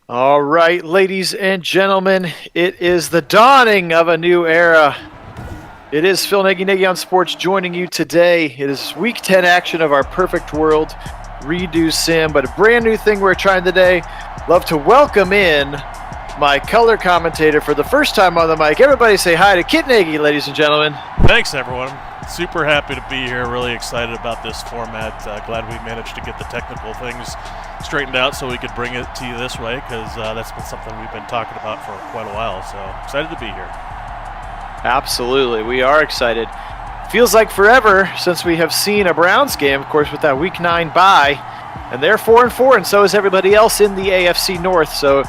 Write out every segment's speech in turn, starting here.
All right, ladies and gentlemen, it is the dawning of a new era. It is Phil Nagy on Sports joining you today. It is Week 10 action of our Perfect World Redo Sim, but a brand new thing we're trying today. Love to welcome in my color commentator for the first time on the mic. Everybody say hi to Kit Nagy, ladies and gentlemen. Thanks, everyone. Super happy to be here. Really excited about this format. Glad we managed to get the technical things straightened out so we could bring it to you this way, because that's been something we've been talking about for quite a while. So excited to be here. Absolutely. We are excited. Feels like forever since we have seen a Browns game, of course, with that Week 9 bye. And they're 4-4, and so is everybody else in the AFC North. So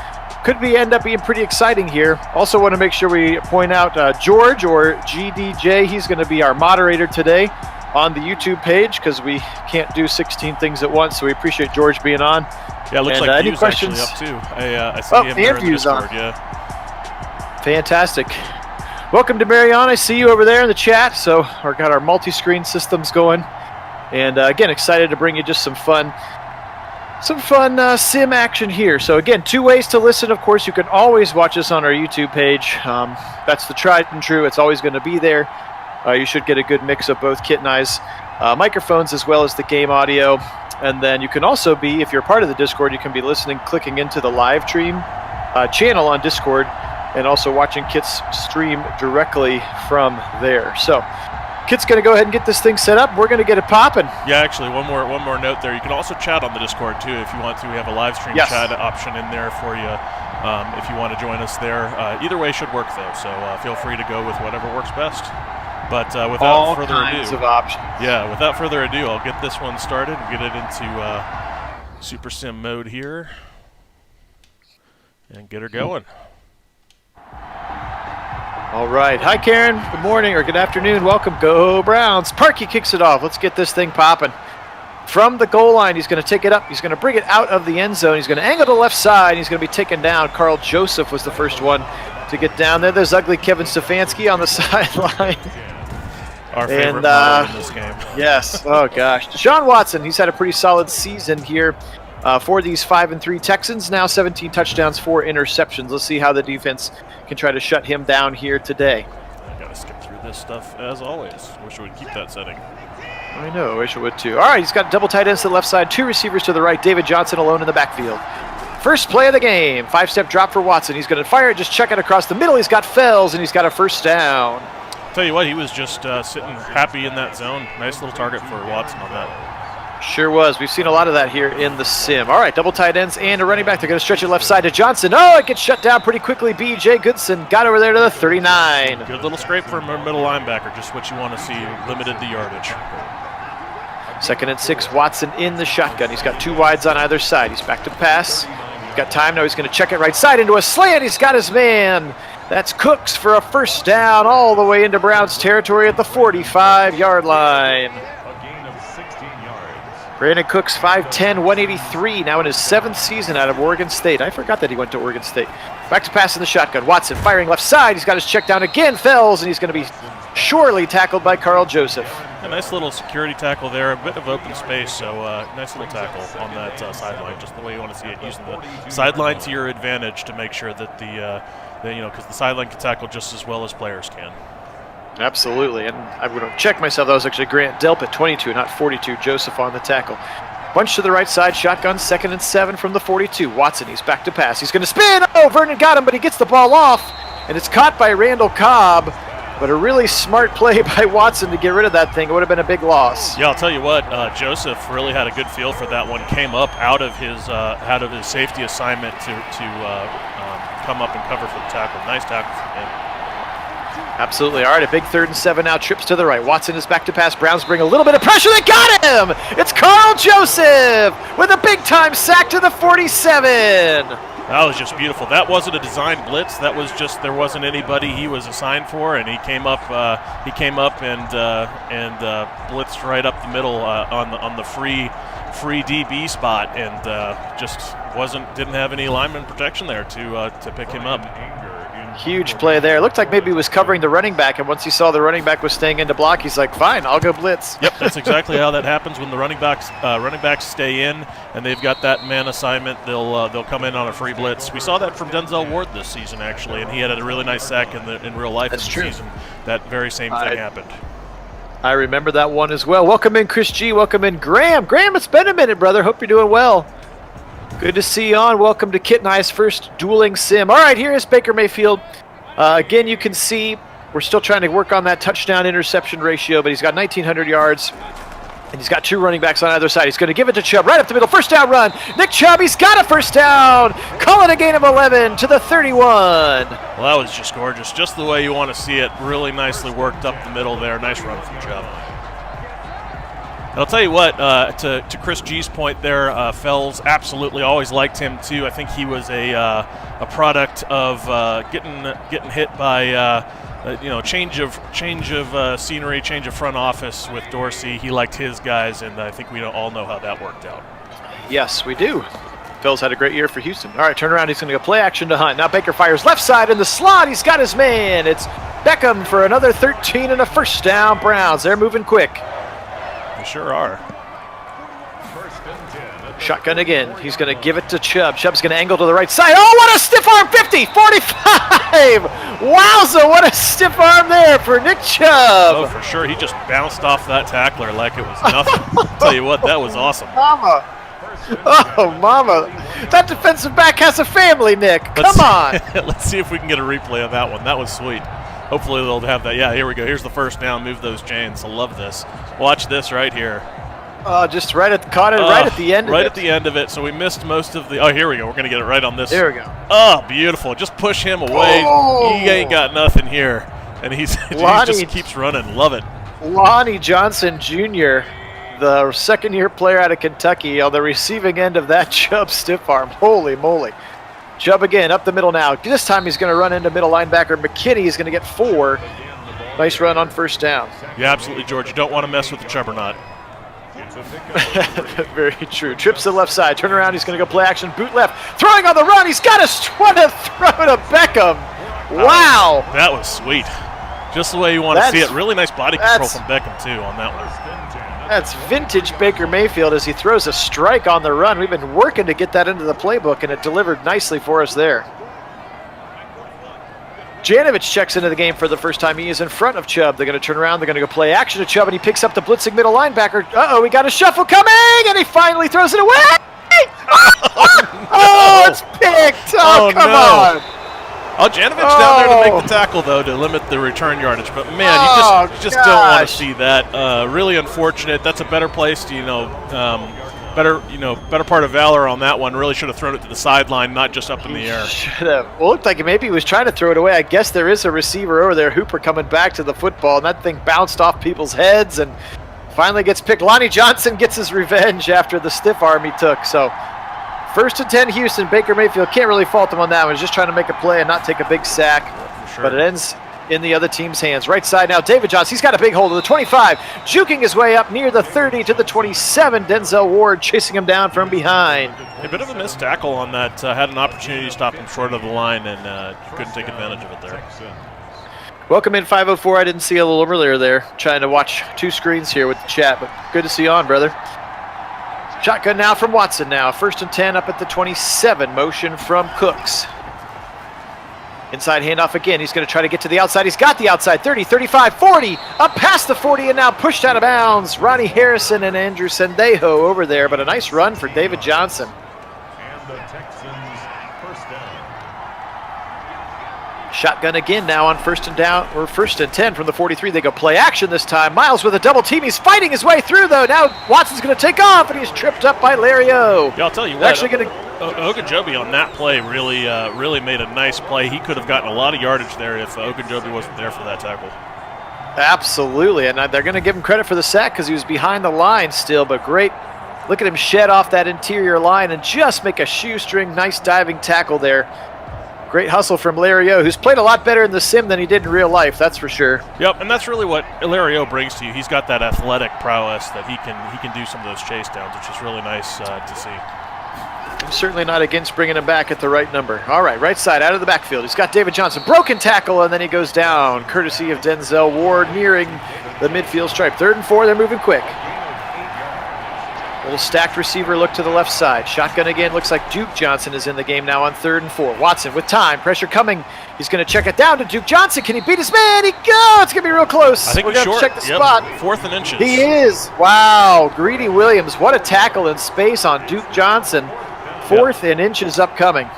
could end up being pretty exciting here. Also want to make sure we point out George, or GDJ. He's going to be our moderator today on the YouTube page because we can't do 16 things at once. So we appreciate George being on. Yeah, it looks like any View's questions? Actually up too. I see him there in the Discord, yeah. Fantastic. Welcome to Marion. I see you over there in the chat. So we've got our multi-screen systems going. And again, excited to bring you just some fun sim action here. So again, two ways to listen. Of course, you can always watch us on our YouTube page. That's the tried and true. It's always going to be there. You should get a good mix of both Kit and I's microphones as well as the game audio. And then you can also be, if you're part of the Discord, you can be listening, clicking into the live stream channel on Discord, and also watching Kit's stream directly from there. So Kit's going to go ahead and get this thing set up. We're going to get it popping. Yeah, actually, one more note there. You can also chat on the Discord, too, if you want to. We have a live stream chat option in there for you if you want to join us there. Either way should work, though, so feel free to go with whatever works best. But without further ado, of options. Yeah, without further ado, I'll get this one started and get it into Super Sim mode here and get her going. All right. Hi, Karen. Good morning or good afternoon. Welcome. Go Browns. Parkey kicks it off. Let's get this thing popping. From the goal line, he's going to take it up. He's going to bring it out of the end zone. He's going to angle to the left side. He's going to be taken down. Carl Joseph was the first one to get down there. There's ugly Kevin Stefanski on the sideline. Our favorite player in this game. Yes. Oh, gosh. Deshaun Watson, he's had a pretty solid season here for these 5-3 Texans. Now 17 touchdowns, 4 interceptions. Let's see how the defense can try to shut him down here today. I got to skip through this stuff as always. Wish we would keep that setting. I know. I wish it would too. All right. He's got double tight ends to the left side, 2 receivers to the right. David Johnson alone in the backfield. First play of the game. 5-step drop for Watson. He's going to fire it. Just check it across the middle. He's got Fells, and he's got a first down. Tell you what, he was just sitting happy in that zone. Nice little target for Watson on that. Sure was. We've seen a lot of that here in the sim. All right, double tight ends and a running back. They're going to stretch it left side to Johnson. Oh, it gets shut down pretty quickly. B.J. Goodson got over there to the 39. Good little scrape from a middle linebacker, just what you want to see. Limited the yardage. 2nd and 6, Watson in the shotgun. He's got 2 wides on either side. He's back to pass. He's got time. Now he's going to check it right side into a slant. He's got his man. That's Cooks for a first down all the way into Browns territory at the 45-yard line. Brandon Cooks, 5'10", 183, now in his 7th season out of Oregon State. I forgot that he went to Oregon State. Back to pass in the shotgun. Watson firing left side. He's got his check down again. Fells, and he's going to be surely tackled by Carl Joseph. A nice little security tackle there. A bit of open space, so nice little tackle on that sideline. Just the way you want to see it, using the sideline to your advantage to make sure that because the sideline can tackle just as well as players can. Absolutely, and I would have checked myself. That was actually Grant Delp at 22, not 42. Joseph on the tackle. Bunch to the right side, shotgun, 2nd and 7 from the 42. Watson, he's back to pass. He's going to spin. Oh, Vernon got him, but he gets the ball off, and it's caught by Randall Cobb. But a really smart play by Watson to get rid of that thing. It would have been a big loss. Yeah, I'll tell you what, Joseph really had a good feel for that one. Came up out of his safety assignment to come up and cover for the tackle. Nice tackle from him. Absolutely. All right, a big 3rd and 7 now. Trips to the right. Watson is back to pass. Browns bring a little bit of pressure. They got him! It's Carl Joseph with a big-time sack to the 47. That was just beautiful. That wasn't a designed blitz. That was just there wasn't anybody he was assigned for, and he came up. And blitzed right up the middle on the free DB spot, and just didn't have any lineman protection there to pick him up. Huge play there. It looked like maybe he was covering the running back, and once he saw the running back was staying into block, he's like, fine, I'll go blitz. Yep, that's exactly how that happens when the running backs stay in and they've got that man assignment. They'll come in on a free blitz. We saw that from Denzel Ward this season, actually, and he had a really nice sack in real life that's this true. season. That very same thing happened. I remember that one as well. Welcome in, Chris G. Welcome in, Graham. Graham, it's been a minute, brother. Hope you're doing well. Good to see you on. Welcome to Kit Nagy's first dueling sim. All right, here is Baker Mayfield. Again, you can see we're still trying to work on that touchdown-interception ratio, but he's got 1,900 yards, and he's got 2 running backs on either side. He's going to give it to Chubb right up the middle. First down run. Nick Chubb, he's got a first down. Call it a gain of 11 to the 31. Well, that was just gorgeous. Just the way you want to see it. Really nicely worked up the middle there. Nice run from Chubb. And I'll tell you what, to Chris G's point there, Fells absolutely always liked him too. I think he was a product of getting hit by change of scenery, change of front office with Dorsey. He liked his guys, and I think we all know how that worked out. Yes, we do. Fells had a great year for Houston. All right, turn around. He's going to go play action to Hunt. Now Baker fires left side in the slot. He's got his man. It's Beckham for another 13 and a first down. Browns, they're moving quick. They sure are. Shotgun again. He's going to give it to Chubb. Chubb's going to angle to the right side. Oh, what a stiff arm. 50, 45. Wowza, what a stiff arm there for Nick Chubb. Oh, for sure. He just bounced off that tackler like it was nothing. I'll tell you what, that was awesome. Mama. Oh, mama. That defensive back has a family, Nick. Come on. Let's see if we can get a replay of that one. That was sweet. Hopefully they'll have that. Yeah, here we go. Here's the first down. Move those chains. I love this. Watch this right here. Just caught it right at the end of it. Right at the end of it. So we missed most of the. Oh, here we go. We're going to get it right on this. There we go. Oh, beautiful. Just push him away. Oh. He ain't got nothing here. And he just keeps running. Love it. Lonnie Johnson Jr., the second-year player out of Kentucky, on the receiving end of that Chubb stiff arm. Holy moly. Chubb again, up the middle now. This time he's going to run into middle linebacker McKinney. He's going to get 4. Nice run on first down. Yeah, absolutely, George. You don't want to mess with the Chubb or not. Very true. Trips to the left side. Turn around. He's going to go play action. Boot left. Throwing on the run. He's got a throw to Beckham. Wow. That was sweet. Just the way you want to see it. Really nice body control from Beckham, too, on that one. That's vintage Baker Mayfield as he throws a strike on the run. We've been working to get that into the playbook, and it delivered nicely for us there. Janovich checks into the game for the first time. He is in front of Chubb. They're going to turn around. They're going to go play action to Chubb, and he picks up the blitzing middle linebacker. Uh-oh, we got a shuffle coming, and he finally throws it away. Oh, it's picked. Oh, come on. Oh, Janovich down there to make the tackle, though, to limit the return yardage. But, man, you just don't want to see that. Really unfortunate. That's a better place to, better part of valor on that one. Really should have thrown it to the sideline, not just up in the air. Should have. Well, it looked like maybe he was trying to throw it away. I guess there is a receiver over there, Hooper, coming back to the football, and that thing bounced off people's heads and finally gets picked. Lonnie Johnson gets his revenge after the stiff arm he took. So, 1st and 10 Houston. Baker Mayfield, can't really fault him on that one. He's just trying to make a play and not take a big sack. Yeah, for sure. But it ends in the other team's hands. Right side now, David Johnson. He's got a big hold of the 25, juking his way up near the 30 to the 27. Denzel Ward chasing him down from behind. A bit of a missed tackle on that. Had an opportunity to stop him short of the line and couldn't take advantage of it there. Welcome in 504. I didn't see a little earlier there. Trying to watch 2 screens here with the chat, but good to see you on, brother. Shotgun now from Watson now. 1st and 10 up at the 27. Motion from Cooks. Inside handoff again. He's going to try to get to the outside. He's got the outside. 30, 35, 40. Up past the 40 and now pushed out of bounds. Ronnie Harrison and Andrew Sendejo over there, but a nice run for David Johnson. And the Texans first down. Shotgun again now on 1st and down, or 1st and 10 from the 43. They go play action this time. Miles with a double team. He's fighting his way through though. Now Watson's going to take off and he's tripped up by Larry O. Yeah, I'll tell you what. Actually going to Ogunjobi on that play really made a nice play. He could have gotten a lot of yardage there if Ogunjobi wasn't there for that tackle. Absolutely, and they're going to give him credit for the sack because he was behind the line still, but great. Look at him shed off that interior line and just make a shoestring, nice diving tackle there. Great hustle from Larry O, who's played a lot better in the sim than he did in real life, that's for sure. Yep, and that's really what Larry O brings to you. He's got that athletic prowess that he can do some of those chase downs, which is really nice to see. I'm certainly not against bringing him back at the right number. All right, right side, out of the backfield. He's got David Johnson. Broken tackle, and then he goes down, courtesy of Denzel Ward, nearing the midfield stripe. 3rd and 4, they're moving quick. Little stacked receiver look to the left side. Shotgun again. Looks like Duke Johnson is in the game now on 3rd and 4. Watson with time. Pressure coming. He's going to check it down to Duke Johnson. Can he beat his man? He goes. It's going to be real close. I think we're going to check the spot. 4th and inches. He is. Wow. Greedy Williams. What a tackle in space on Duke Johnson. 4th and inches upcoming.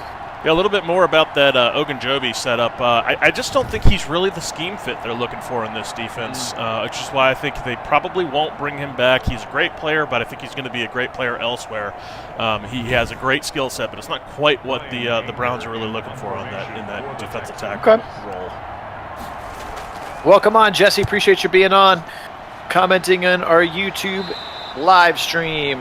Yeah, a little bit more about that Ogunjobi setup. I just don't think he's really the scheme fit they're looking for in this defense, which is why I think they probably won't bring him back. He's a great player, but I think he's going to be a great player elsewhere. He has a great skill set, but it's not quite what the Browns are really looking for in that defensive tackle role. Welcome on, Jesse. Appreciate you being on, commenting on our YouTube live stream.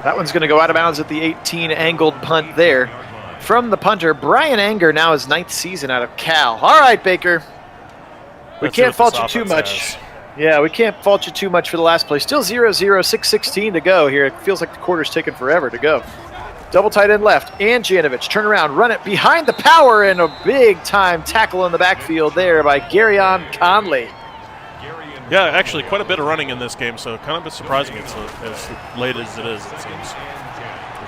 That one's going to go out of bounds at the 18, angled punt there. From the punter, Brian Anger, now his 9th season out of Cal. All right, Baker. We can't fault you too much. Yeah, we can't fault you too much for the last play. Still 0-0, 6:16 to go here. It feels like the quarter's taken forever to go. Double tight end left, and Janovich. Turn around, run it behind the power, and a big-time tackle in the backfield there by Garyon Conley. Yeah, actually quite a bit of running in this game, so kind of a bit surprising it's as late as it is, it seems.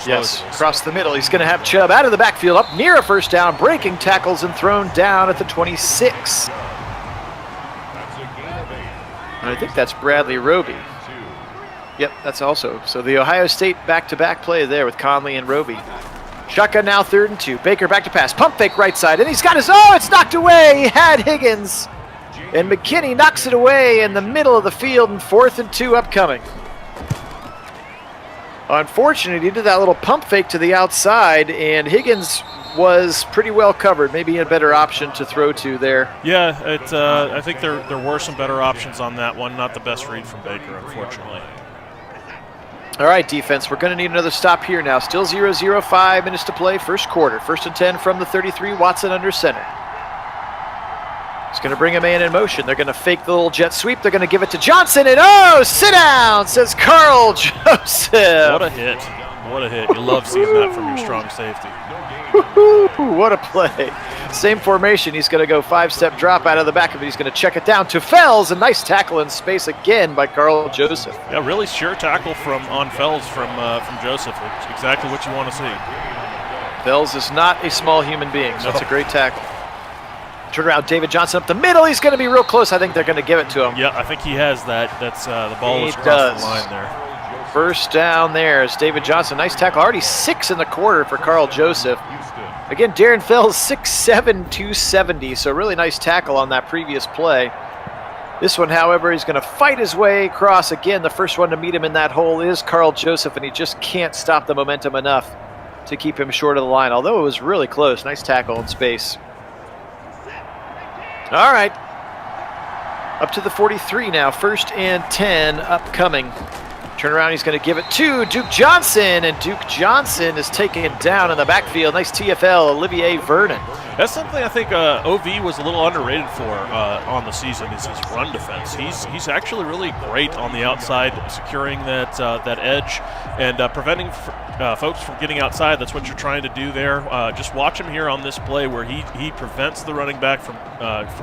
Yes, across the middle. He's going to have Chubb out of the backfield, up near a 1st down, breaking tackles and thrown down at the 26. And I think that's Bradley Roby. Yep, that's also. So the Ohio State back-to-back play there with Conley and Roby. Shotgun now 3rd and 2. Baker back to pass. Pump fake right side, and he's got his, it's knocked away. He had Higgins. And McKinney knocks it away in the middle of the field, and 4th and 2 upcoming. Unfortunately, he did that little pump fake to the outside, and Higgins was pretty well covered. Maybe a better option to throw to there. Yeah, I think there were some better options on that one. Not the best read from Baker, unfortunately. All right, defense, we're going to need another stop here now. Still 0-0, 5 minutes to play, 1st quarter. 1st and 10 from the 33, Watson under center. He's going to bring a man in motion. They're going to fake the little jet sweep. They're going to give it to Johnson, and sit down, says Carl Joseph. What a hit. What a hit. You love seeing that from your strong safety. What a play. Same formation. He's going to go 5-step drop out of the back of it. He's going to check it down to Fells. A nice tackle in space again by Carl Joseph. Yeah, really sure tackle on Fells from Joseph. It's exactly what you want to see. Fells is not a small human being, so that's a great tackle. Turn around, David Johnson up the middle. He's going to be real close. I think they're going to give it to him. Yeah, I think he has that. That's the ball is across the line there. 1st down there is David Johnson. Nice tackle. Already 6 in the quarter for Carl Joseph. Again, Darren Fells, 6'7", 270. So really nice tackle on that previous play. This one, however, he's going to fight his way across. Again, the first one to meet him in that hole is Carl Joseph, and he just can't stop the momentum enough to keep him short of the line. Although it was really close. Nice tackle in space. All right, up to the 43 now, 1st and 10 upcoming. Turn around, he's going to give it to Duke Johnson, and Duke Johnson is taken down in the backfield. Nice TFL, Olivier Vernon. That's something I think OV was a little underrated for on the season, is his run defense. He's actually really great on the outside, securing that edge and preventing folks from getting outside. That's what you're trying to do there. Just watch him here on this play where he prevents the running back from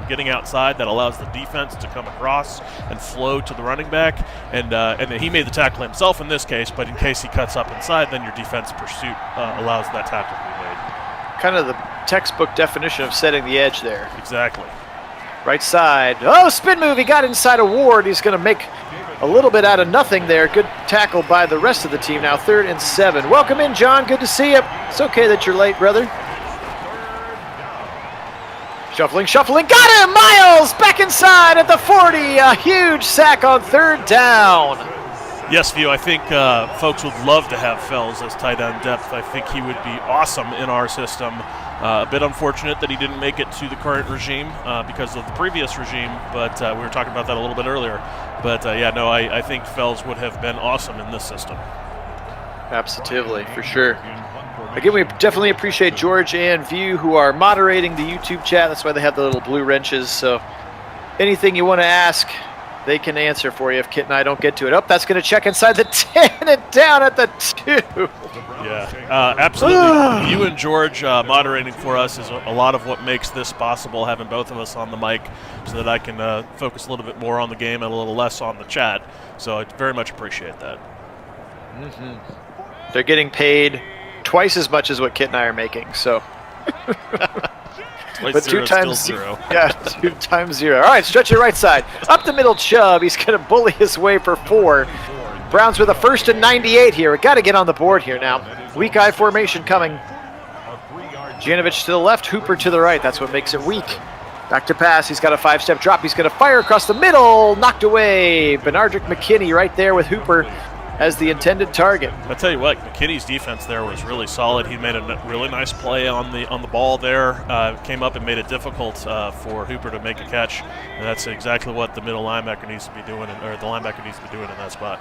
getting outside. That allows the defense to come across and flow to the running back. And then he made the tackle himself in this case, but in case he cuts up inside, then your defense pursuit allows that tackle to be made. Kind of the textbook definition of setting the edge there. Exactly. Right side. Spin move. He got inside of Ward. He's going to make a little bit out of nothing there. Good tackle by the rest of the team now. 3rd and 7. Welcome in, John. Good to see you. It's okay that you're late, brother. Shuffling. Got him! Miles back inside at the 40. A huge sack on 3rd down. Yes, View, I think folks would love to have Fells as tight end depth. I think he would be awesome in our system. A bit unfortunate that he didn't make it to the current regime because of the previous regime, but we were talking about that a little bit earlier. But I think Fells would have been awesome in this system. Absolutely, for sure. Again, we definitely appreciate George and View who are moderating the YouTube chat. That's why they have the little blue wrenches. So anything you want to ask, they can answer for you if Kit and I don't get to it. Oh, that's going to check inside the 10 and down at the 2. Yeah, absolutely. You and George moderating for us is a lot of what makes this possible, having both of us on the mic so that I can focus a little bit more on the game and a little less on the chat. So I very much appreciate that. They're getting paid twice as much as what Kit and I are making, so. Twice But zero 2 is times still 0. Yeah, 2 times 0. All right, stretch your right side. Up the middle, Chubb. He's going to bully his way for 4. Browns with a 1st and 98 here. We've got to get on the board here now. Weak eye formation coming. Janovich to the left, Hooper to the right. That's what makes it weak. Back to pass. He's got a 5-step drop. He's going to fire across the middle. Knocked away. Benardrick McKinney right there with Hooper as the intended target. I'll tell you what, McKinney's defense there was really solid. He made a really nice play on the ball there. Came up and made it difficult for Hooper to make a catch, and that's exactly what the middle linebacker needs to be doing, or the linebacker needs to be doing in that spot.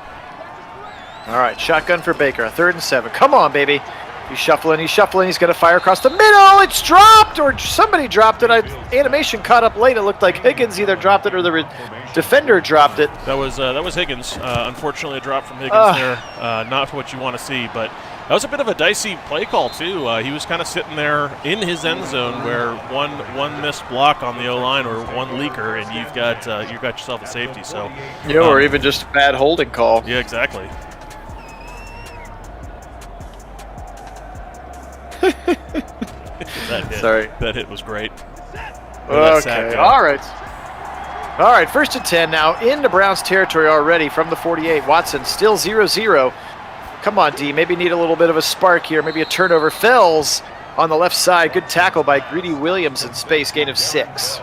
All right, shotgun for Baker, a 3rd and 7. Come on, baby. He's shuffling, he's going to fire across the middle. It's dropped, or somebody dropped it. Animation caught up late. It looked like Higgins either dropped it or the defender dropped it. That was Higgins. Unfortunately, a drop from Higgins there. Not what you want to see, but that was a bit of a dicey play call, too. He was kind of sitting there in his end zone where one missed block on the O-line or one leaker, and you've got yourself a safety. So, or even just a bad holding call. Yeah, exactly. That hit was great. Okay, all right. All right, 1st and 10 now into Browns territory already from the 48. Watson still 0-0. Come on, D, maybe need a little bit of a spark here. Maybe a turnover. Fells on the left side. Good tackle by Greedy Williams in space, gain of 6.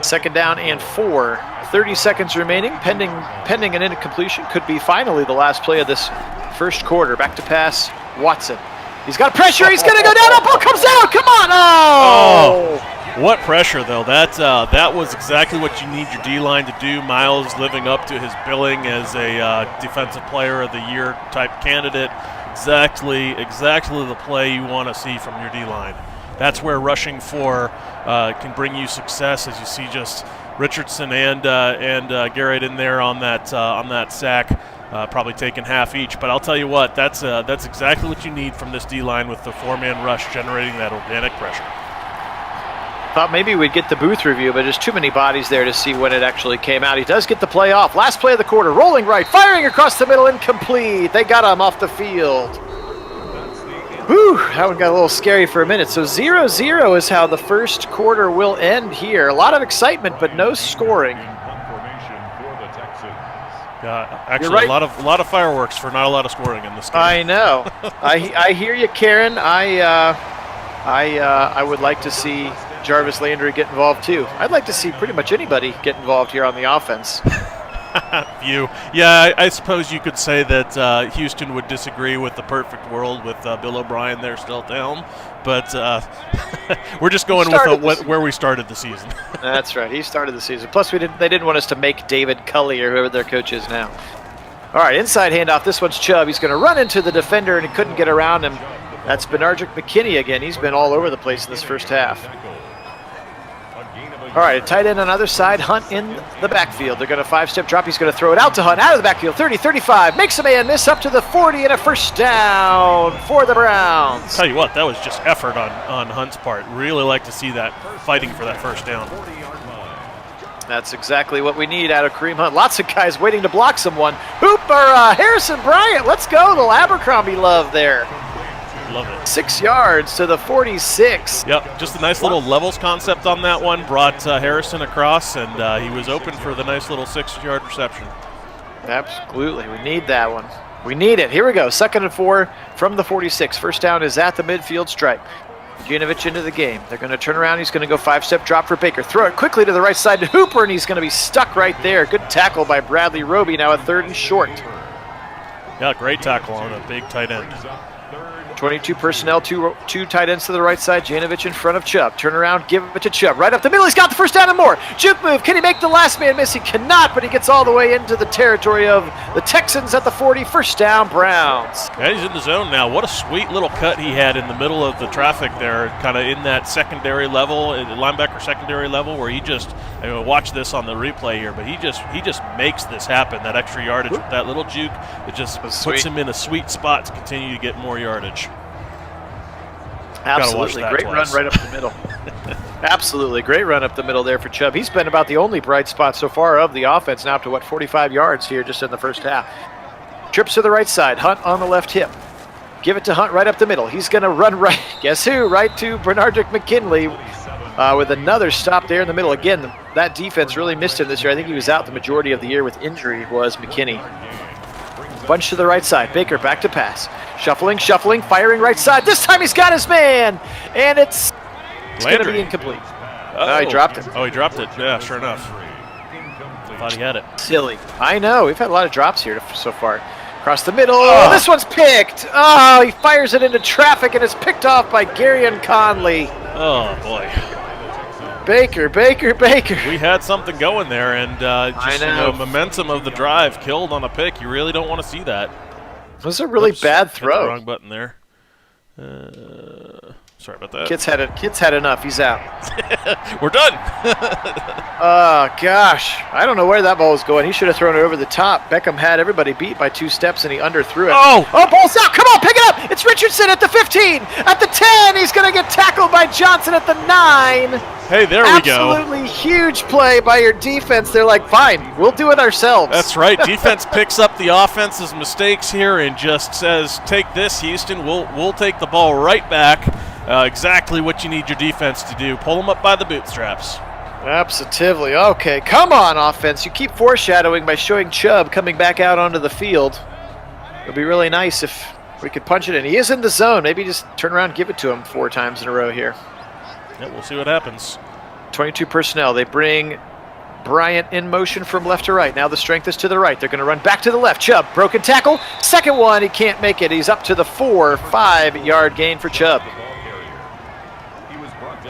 2nd down and 4. 30 seconds remaining, pending an incompletion. Could be finally the last play of this first quarter. Back to pass, Watson. He's got pressure. He's going to go down. Oh, ball comes out. Come on. Oh! What pressure, though. That was exactly what you need your D-line to do. Miles living up to his billing as a Defensive Player of the Year type candidate. Exactly the play you want to see from your D-line. That's where rushing 4 can bring you success, as you see just Richardson and Garrett in there on that sack. Probably taking half each, but I'll tell you what, that's exactly what you need from this D-line with the 4-man rush generating that organic pressure. Thought maybe we'd get the booth review, but there's too many bodies there to see when it actually came out. He does get the play off. Last play of the quarter, rolling right, firing across the middle, incomplete. They got him off the field. Whew, that one got a little scary for a minute. So 0-0 is how the first quarter will end here. A lot of excitement, but no scoring. Actually, right. a lot of fireworks for not a lot of scoring in this game. I know. I hear you, Karen. I would like to see Jarvis Landry get involved too. I'd like to see pretty much anybody get involved here on the offense. Yeah, I suppose you could say that Houston would disagree with the perfect world with Bill O'Brien there still at the helm, but we're just going with where we started the season. That's right. He started the season. Plus, they didn't want us to make David Culley or whoever their coach is now. All right, inside handoff. This one's Chubb. He's going to run into the defender, and he couldn't get around him. That's Benardrick McKinney again. He's been all over the place in this first half. All right, a tight end on the other side. Hunt in the backfield. They're going to 5-step drop. He's going to throw it out to Hunt out of the backfield. 30, 35. Makes a man miss up to the 40 and a first down for the Browns. Tell you what, that was just effort on Hunt's part. Really like to see that fighting for that first down. That's exactly what we need out of Kareem Hunt. Lots of guys waiting to block someone. Harrison Bryant. Let's go. The Abercrombie love there. Love it. 6 yards to the 46. Yep, just a nice little levels concept on that one. Brought Harrison across, and he was open for the nice little 6-yard reception. Absolutely. We need that one. We need it. Here we go. 2nd and 4 from the 46. First down is at the midfield stripe. Janovich into the game. They're going to turn around. He's going to go 5-step drop for Baker. Throw it quickly to the right side to Hooper, and he's going to be stuck right there. Good tackle by Bradley Roby. Now a 3rd and short. Yeah, great tackle on a big tight end. 22 personnel, two tight ends to the right side. Janovich in front of Chubb. Turn around, give it to Chubb. Right up the middle, he's got the first down and more. Juke move, can he make the last man miss? He cannot, but he gets all the way into the territory of the Texans at the 40. First down, Browns. Yeah, he's in the zone now. What a sweet little cut he had in the middle of the traffic there, kind of in that secondary level, linebacker secondary level, where he just, watch this on the replay here, but he just makes this happen, that extra yardage with that little juke. It just puts him in a sweet spot to continue to get more yardage. Absolutely, great run right up the middle. Absolutely, great run up the middle there for Chubb. He's been about the only bright spot so far of the offense, now up to, 45 yards here just in the first half. Trips to the right side, Hunt on the left hip. Give it to Hunt right up the middle. He's going to run right, guess who, right to Bernardrick McKinley with another stop there in the middle. Again, that defense really missed him this year. I think he was out the majority of the year with injury, was McKinney. Bunch to the right side. Baker back to pass. Shuffling, firing right side. This time he's got his man, and it's going to be incomplete. Oh, he dropped it. Oh, he dropped it. Yeah, sure enough. Thought he had it. Silly. I know. We've had a lot of drops here so far. Across the middle. Oh, this one's picked. Oh, he fires it into traffic, and it's picked off by Garyon Conley. Oh, boy. Baker. We had something going there, and momentum of the drive killed on a pick. You really don't want to see that. It was a really bad throw. Hit the wrong button there. Sorry about that. Kit's had enough. He's out. We're done. Oh, gosh. I don't know where that ball was going. He should have thrown it over the top. Beckham had everybody beat by 2 steps, and he underthrew it. Oh, ball's out. Come on, pick it up. It's Richardson at the 15. At the 10, he's going to get tackled by Johnson at the 9. Hey, there we go. Absolutely huge play by your defense. They're like, fine, we'll do it ourselves. That's right. Defense picks up the offense's mistakes here and just says, take this, Houston. We'll take the ball right back. Exactly what you need your defense to do. Pull them up by the bootstraps. Absolutely. Okay, come on, offense. You keep foreshadowing by showing Chubb coming back out onto the field. It would be really nice if we could punch it in. He is in the zone. Maybe just turn around and give it to him 4 times in a row here. Yeah, we'll see what happens. 22 personnel. They bring Bryant in motion from left to right. Now the strength is to the right. They're going to run back to the left. Chubb, broken tackle. Second one, he can't make it. He's up to the 5-yard gain for Chubb.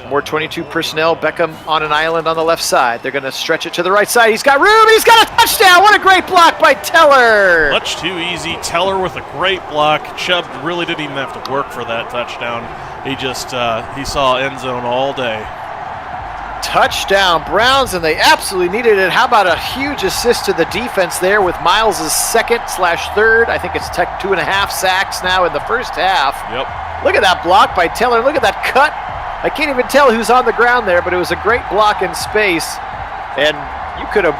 More 22 personnel. Beckham on an island on the left side. They're going to stretch it to the right side. He's got room, and he's got a touchdown. What a great block by Teller. Much too easy. Teller with a great block. Chubb really didn't even have to work for that touchdown. He just he saw end zone all day. Touchdown, Browns, and they absolutely needed it. How about a huge assist to the defense there with Miles' 2nd/3rd. I think it's 2.5 sacks now in the first half. Yep. Look at that block by Teller. Look at that cut. I can't even tell who's on the ground there, but it was a great block in space. And you could have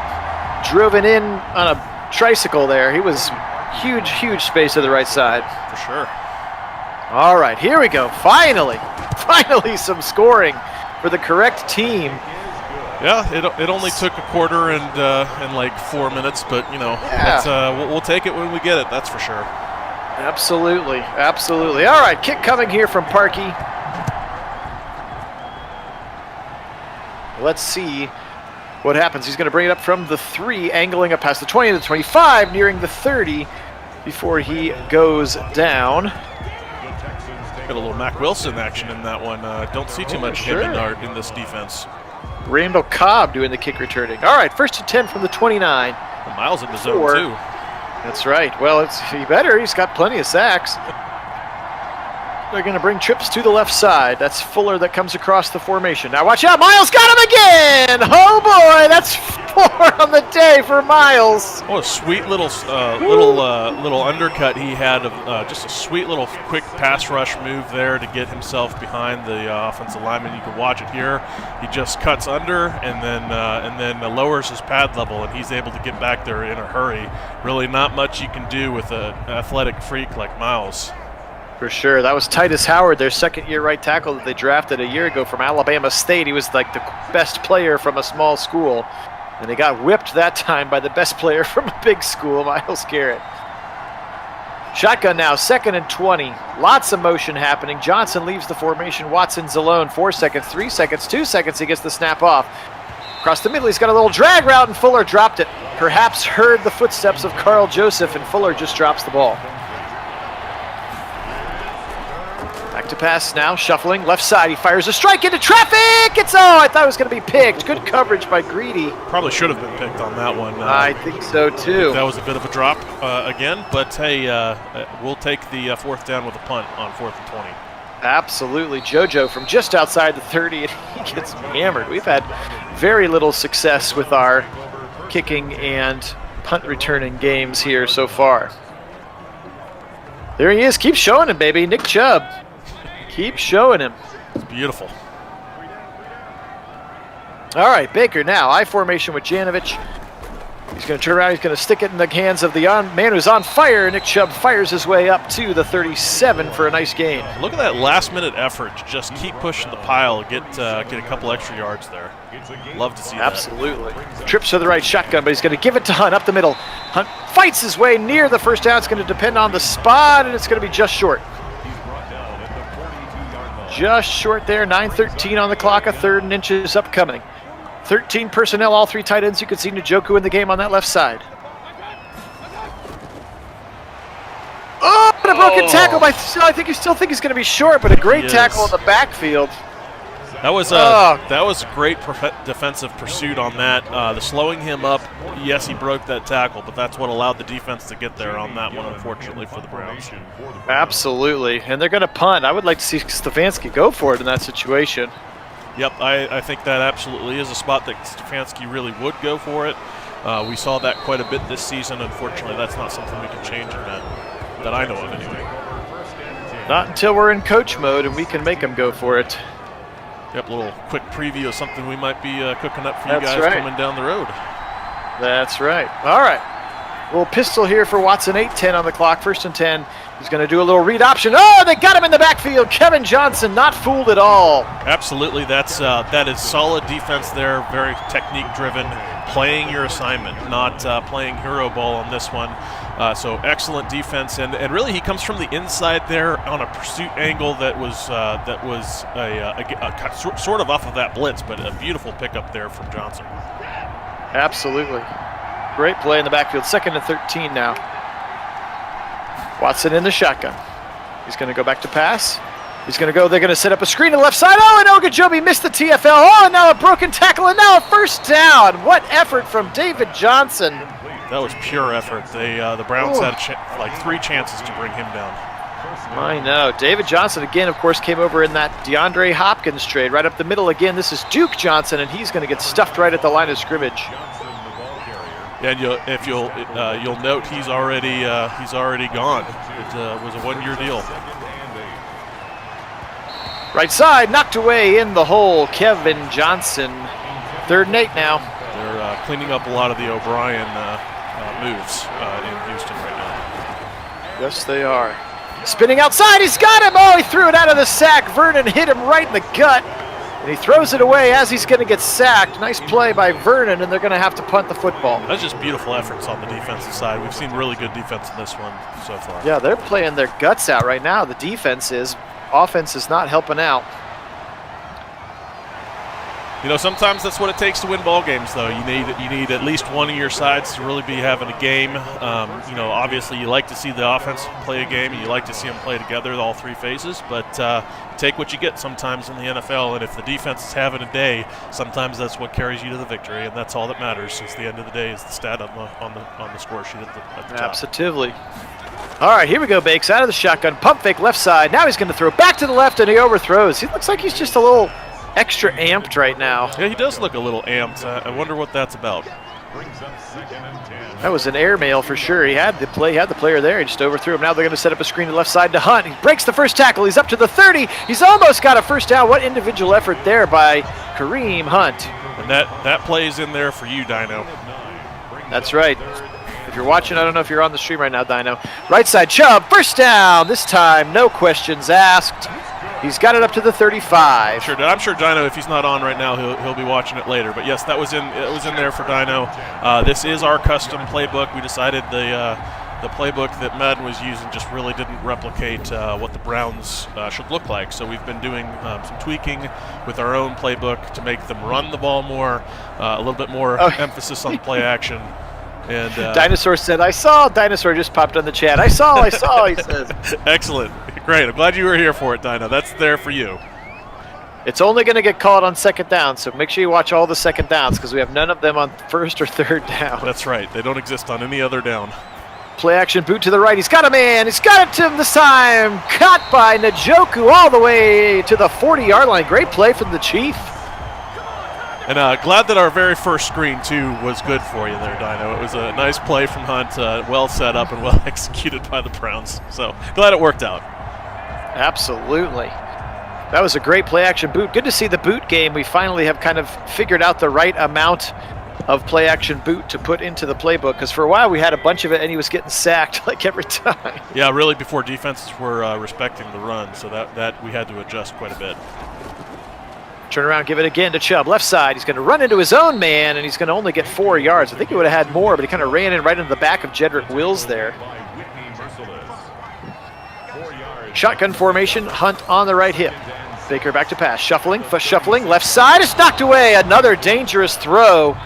driven in on a tricycle there. He was huge space to the right side. For sure. All right, here we go. Finally some scoring for the correct team. Yeah, it only took a quarter and like 4 minutes, but we'll take it when we get it. That's for sure. Absolutely. All right, kick coming here from Parkey. Let's see what happens. He's going to bring it up from the 3, angling up past the 20 to the 25, nearing the 30 before he goes down. Got a little Mac Wilson action in that one. Don't see too much him in this defense. Randall Cobb doing the kick returning. All right, 1st and 10 from the 29. And Miles in the zone, too. That's right. Well, he better. He's got plenty of sacks. They're going to bring trips to the left side. That's Fuller that comes across the formation. Now watch out. Miles got him again. Oh, boy. That's 4 on the day for Miles. What a sweet little undercut he had. Just a sweet little quick pass rush move there to get himself behind the offensive lineman. You can watch it here. He just cuts under and then lowers his pad level, and he's able to get back there in a hurry. Really not much you can do with an athletic freak like Miles. For sure. That was Titus Howard, their 2nd-year right tackle that they drafted a year ago from Alabama State. He was like the best player from a small school. And they got whipped that time by the best player from a big school, Myles Garrett. Shotgun now, 2nd and 20. Lots of motion happening. Johnson leaves the formation. Watson's alone. 4 seconds, 3 seconds, 2 seconds. He gets the snap off. Across the middle, he's got a little drag route, and Fuller dropped it. Perhaps heard the footsteps of Carl Joseph, and Fuller just drops the ball. Back to pass now, shuffling, left side. He fires a strike into traffic. It's I thought it was going to be picked. Good coverage by Greedy. Probably should have been picked on that one. I think so too. That was a bit of a drop again, but hey, we'll take the 4th down with a punt on 4th and 20. Absolutely. JoJo from just outside the 30, and he gets hammered. We've had very little success with our kicking and punt returning games here so far. There he is. Keep showing him, baby. Nick Chubb. Keep showing him. It's beautiful. All right, Baker now. I formation with Janovich. He's going to turn around. He's going to stick it in the hands of the man who's on fire. Nick Chubb fires his way up to the 37 for a nice gain. Look at that last-minute effort to just keep pushing the pile, get a couple extra yards there. Love to see that. Absolutely. Trips to the right shotgun, but he's going to give it to Hunt up the middle. Hunt fights his way near the first down. It's going to depend on the spot, and it's going to be just short. Just short there. 9:13 on the clock. A 3rd and inches upcoming. 13 personnel, all 3 tight ends. You can see Njoku in the game on that left side. Oh, and a broken tackle by. I think you still think he's going to be short, but a great tackle in the backfield. That was a great defensive pursuit on that. The slowing him up, yes, he broke that tackle, but that's what allowed the defense to get there on that one, unfortunately, for the Browns. Absolutely, and they're going to punt. I would like to see Stefanski go for it in that situation. Yep, I think that absolutely is a spot that Stefanski really would go for it. We saw that quite a bit this season. Unfortunately, that's not something we can change in that I know of anyway. Not until we're in coach mode and we can make him go for it. Yep, a little quick preview of something we might be cooking up for you guys coming down the road. That's right. All right. Little pistol here for Watson. 8:10 on the clock. 1st and 10. He's going to do a little read option. Oh, they got him in the backfield. Kevin Johnson not fooled at all. Absolutely. That is solid defense there. Very technique driven. Playing your assignment, not playing hero ball on this one. So excellent defense, and really he comes from the inside there on a pursuit angle that was sort of off of that blitz, but a beautiful pickup there from Johnson. Absolutely. Great play in the backfield. 2nd and 13 now. Watson in the shotgun. He's going to go back to pass. He's going to go. They're going to set up a screen to the left side. Oh, and Ogunjobi missed the TFL. Oh, and now a broken tackle, and now a 1st down. What effort from David Johnson. That was pure effort. The Browns had like 3 chances to bring him down. I know. David Johnson, again, of course, came over in that DeAndre Hopkins trade. Right up the middle again. This is Duke Johnson, and he's going to get stuffed right at the line of scrimmage. And you'll note he's already gone. It was a 1-year deal. Right side, knocked away in the hole. Kevin Johnson. 3rd and 8 now. They're cleaning up a lot of the O'Brien moves in Houston right now. Yes, they are. Spinning outside, he's got him. Oh, he threw it out of the sack. Vernon hit him right in the gut. And he throws it away as he's going to get sacked. Nice play by Vernon, and they're going to have to punt the football. That's just beautiful efforts on the defensive side. We've seen really good defense in this one so far. Yeah, they're playing their guts out right now. The defense is. Offense is not helping out. You know, sometimes that's what it takes to win ball games, though. You need at least one of your sides to really be having a game. You know, obviously you like to see the offense play a game, and you like to see them play together, all 3 phases. But take what you get sometimes in the NFL, and if the defense is having a day, sometimes that's what carries you to the victory, and that's all that matters. Since the end of the day is the stat on the score sheet at the top. Absolutely. All right, here we go, Bakes. Out of the shotgun, pump fake left side. Now he's going to throw back to the left, and he overthrows. He looks like he's just a little extra amped right now. Yeah, he does look a little amped. I wonder what that's about. That was an airmail for sure. He had the player there. He just overthrew him. Now they're going to set up a screen to the left side to Hunt. He breaks the 1st tackle. He's up to the 30. He's almost got a 1st down. What individual effort there by Kareem Hunt. And that plays in there for you, Dino. That's right. If you're watching, I don't know if you're on the stream right now, Dino. Right side, Chubb, 1st down. This time, no questions asked. He's got it up to the 35. I'm sure Dino, if he's not on right now, he'll be watching it later. But yes, it was in there for Dino. This is our custom playbook. We decided the playbook that Madden was using just really didn't replicate what the Browns should look like. So we've been doing some tweaking with our own playbook to make them run the ball more, a little bit more emphasis on play action. And Dinosaur said, I saw. Dinosaur just popped on the chat. I saw, he says. Excellent. Great. I'm glad you were here for it, Dino. That's there for you. It's only going to get called on second down, so make sure you watch all the second downs because we have none of them on first or third down. That's right. They don't exist on any other down. Play action boot to the right. He's got a man. He's got it to him this time. Caught by Njoku all the way to the 40-yard line. Great play from the Chief. And glad that our very first screen, too, was good for you there, Dino. It was a nice play from Hunt, well set up and well executed by the Browns. So glad it worked out. Absolutely. That was a great play-action boot. Good to see the boot game. We finally have kind of figured out the right amount of play-action boot to put into the playbook, because for a while we had a bunch of it and he was getting sacked like every time. Yeah, really before defenses were respecting the run, so that we had to adjust quite a bit. Turn around, give it again to Chubb. Left side, he's going to run into his own man, and he's going to only get 4 yards. I think he would have had more, but he kind of ran in right into the back of Jedrick Wills there. Shotgun formation, Hunt on the right hip. Baker back to pass, shuffling, left side, it's knocked away. Another dangerous throw.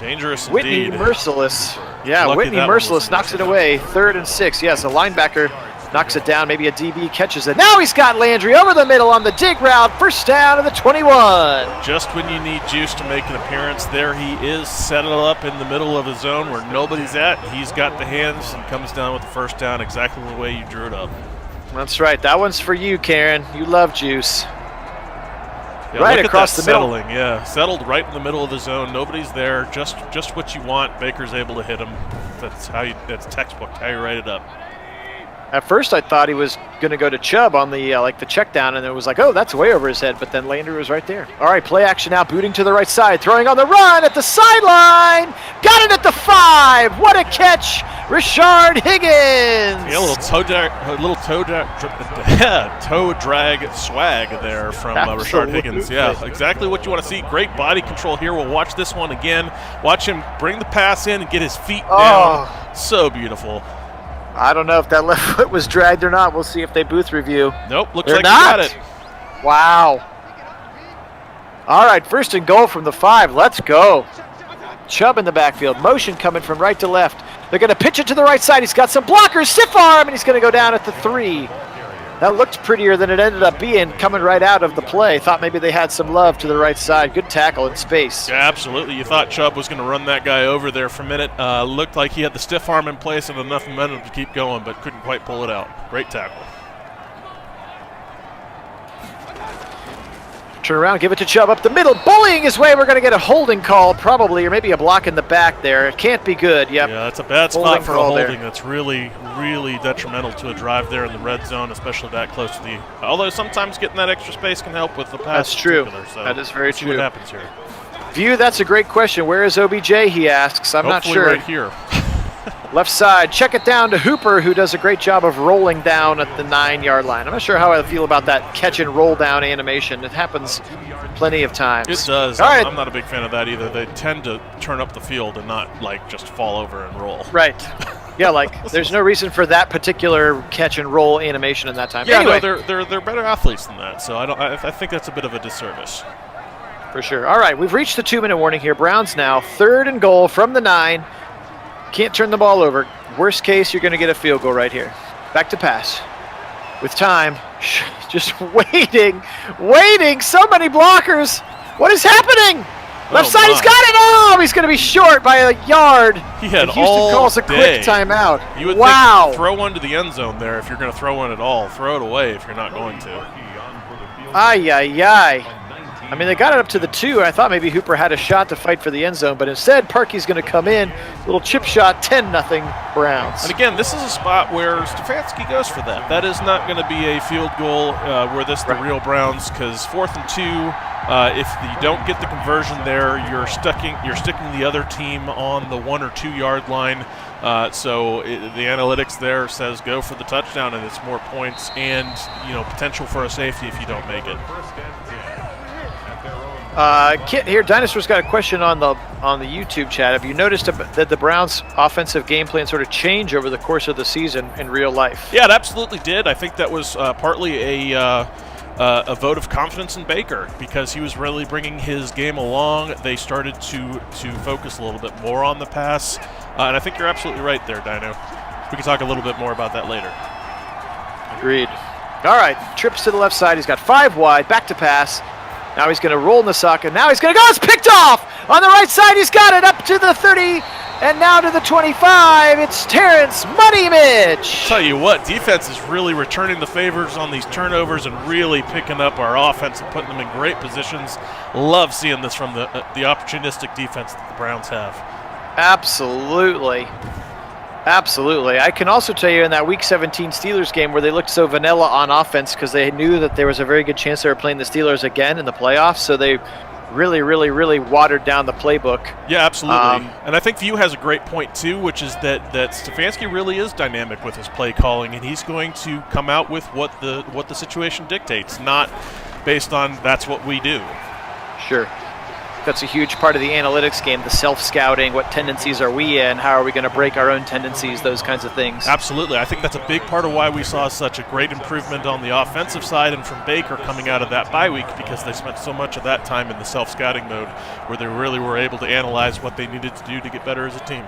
Dangerous Whitney indeed. Merciless. Yeah, Lucky Whitney Merciless knocks it away. 3rd and 6. Yes, a linebacker knocks it down. Maybe a DB catches it. Now he's got Landry over the middle on the dig route. First down of the 21. Just when you need Juice to make an appearance, there he is, settled up in the middle of the zone where nobody's at. He's got the hands and comes down with the first down exactly the way you drew it up. That's right. That one's for you, Karen. You love Juice. Yeah, right across the middle. Yeah, settled right in the middle of the zone. Nobody's there. Just what you want. Baker's able to hit him. That's textbook. How you write it up. At first, I thought he was going to go to Chubb on the the check down, and it was like, oh, that's way over his head. But then Landry was right there. All right, play action now, booting to the right side, throwing on the run at the sideline. Got it at the 5. What a catch, Rashard Higgins. Yeah, a little toe drag swag there from Rashard Higgins. Yeah, exactly what you want to see. Great body control here. We'll watch this one again. Watch him bring the pass in and get his feet down. So beautiful. I don't know if that left foot was dragged or not. We'll see if they booth review. Nope, looks They're like not. he got it. Wow. All right, 1st and goal from the 5. Let's go. Chubb in the backfield. Motion coming from right to left. They're going to pitch it to the right side. He's got some blockers. Stiff arm, and he's going to go down at the 3. That looked prettier than it ended up being coming right out of the play. Thought maybe they had some love to the right side. Good tackle in space. Yeah, absolutely. You thought Chubb was going to run that guy over there for a minute. Looked like he had the stiff arm in place and enough momentum to keep going, but couldn't quite pull it out. Great tackle. Turn around, give it to Chubb up the middle. Bullying his way. We're going to get a holding call probably, or maybe a block in the back there. It can't be good. Yep. Yeah, that's a bad spot for a holding. There. That's really, really detrimental to a drive there in the red zone, especially that close to the. Although sometimes getting that extra space can help with the pass. That's true. So that is very see true. What happens here? View, that's a great question. Where is OBJ, he asks. I'm not sure. Right here. Left side, check it down to Hooper, who does a great job of rolling down at the 9-yard line. I'm not sure how I feel about that catch and roll down animation. It happens plenty of times. It does. All right. I'm not a big fan of that either. They tend to turn up the field and not like just fall over and roll. Right. Yeah, like there's no reason for that particular catch and roll animation in that time. Yeah, anyway, no, they're better athletes than that. So I think that's a bit of a disservice. For sure. All right, we've reached the 2-minute warning here. Browns now 3rd and goal from the 9. Can't turn the ball over. Worst case, you're going to get a field goal right here. Back to pass. With time, just waiting. So many blockers. What is happening? Left side, he's got it. Oh, he's going to be short by a yard. He had and Houston calls a quick timeout. You would think throw one to the end zone there if you're going to throw one at all. Throw it away if you're not going to. Ay, ay, ay. I mean, they got it up to the 2. I thought maybe Hooper had a shot to fight for the end zone, but instead, Parkey's going to come in. Little chip shot, 10-0 Browns. And again, this is a spot where Stefanski goes for that. That is not going to be a field goal where the real Browns, because 4th and 2, if you don't get the conversion there, you're sticking the other team on the 1 or 2 yard line. So the analytics there says go for the touchdown, and it's more points and potential for a safety if you don't make it. Kit here, Dinosaur's got a question on the YouTube chat. Have you noticed that the Browns' offensive game plan sort of change over the course of the season in real life? Yeah, it absolutely did. I think that was partly a vote of confidence in Baker because he was really bringing his game along. They started to focus a little bit more on the pass, and I think you're absolutely right there, Dino. We can talk a little bit more about that later. Agreed. All right, trips to the left side. He's got 5 wide, back to pass. Now he's going to roll in the socket. Now he's going to go. It's picked off on the right side. He's got it up to the 30 and now to the 25. It's Terrence Money Mitch. Tell you what, defense is really returning the favors on these turnovers and really picking up our offense and putting them in great positions. Love seeing this from the opportunistic defense that the Browns have. Absolutely. Absolutely. I can also tell you in that Week 17 Steelers game where they looked so vanilla on offense because they knew that there was a very good chance they were playing the Steelers again in the playoffs, so they really watered down the playbook. Yeah, absolutely. And I think View has a great point, too, which is that Stefanski really is dynamic with his play calling, and he's going to come out with what the situation dictates, not based on that's what we do. Sure. That's a huge part of the analytics game, the self-scouting, what tendencies are we in, how are we going to break our own tendencies, those kinds of things. Absolutely. I think that's a big part of why we saw such a great improvement on the offensive side and from Baker coming out of that bye week, because they spent so much of that time in the self-scouting mode where they really were able to analyze what they needed to do to get better as a team.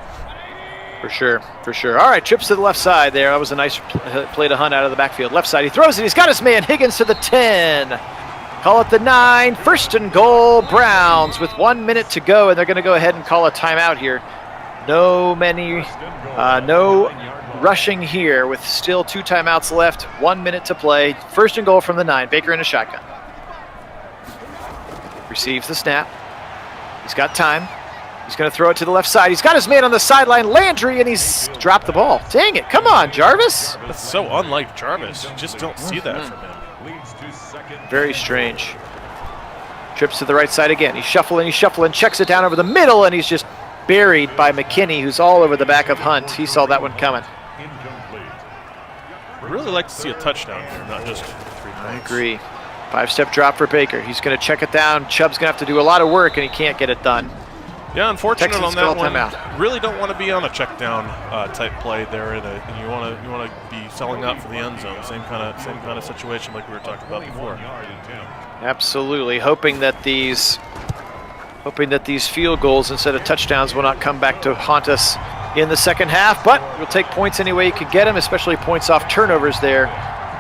For sure, for sure. All right, trips to the left side there. That was a nice play to Hunt out of the backfield. Left side, he throws it. He's got his man Higgins to the 10. Call it the 9, 1st and goal, Browns with 1 minute to go, and they're going to go ahead and call a timeout here. No rushing here with still 2 timeouts left, 1 minute to play. 1st and goal from the 9, Baker in a shotgun. Receives the snap. He's got time. He's going to throw it to the left side. He's got his man on the sideline, Landry, and he's dropped the ball. Dang it, come on, Jarvis. That's so unlike Jarvis. You just don't see that from him. Very strange. Trips to the right side again. He's shuffling, checks it down over the middle, and he's just buried by McKinney, who's all over the back of Hunt. He saw that one coming. I'd really like to see a touchdown here, not just 3 points. I agree. 5-step drop for Baker. He's going to check it down. Chubb's going to have to do a lot of work, and he can't get it done. Yeah, unfortunate Texans on that one. Timeout. Really don't want to be on a check down type play there, and you want to be selling up for the end zone. Same kind of situation like we were talking about before. Absolutely, hoping that these field goals instead of touchdowns will not come back to haunt us in the second half. But we'll take points any way you can get them, especially points off turnovers there,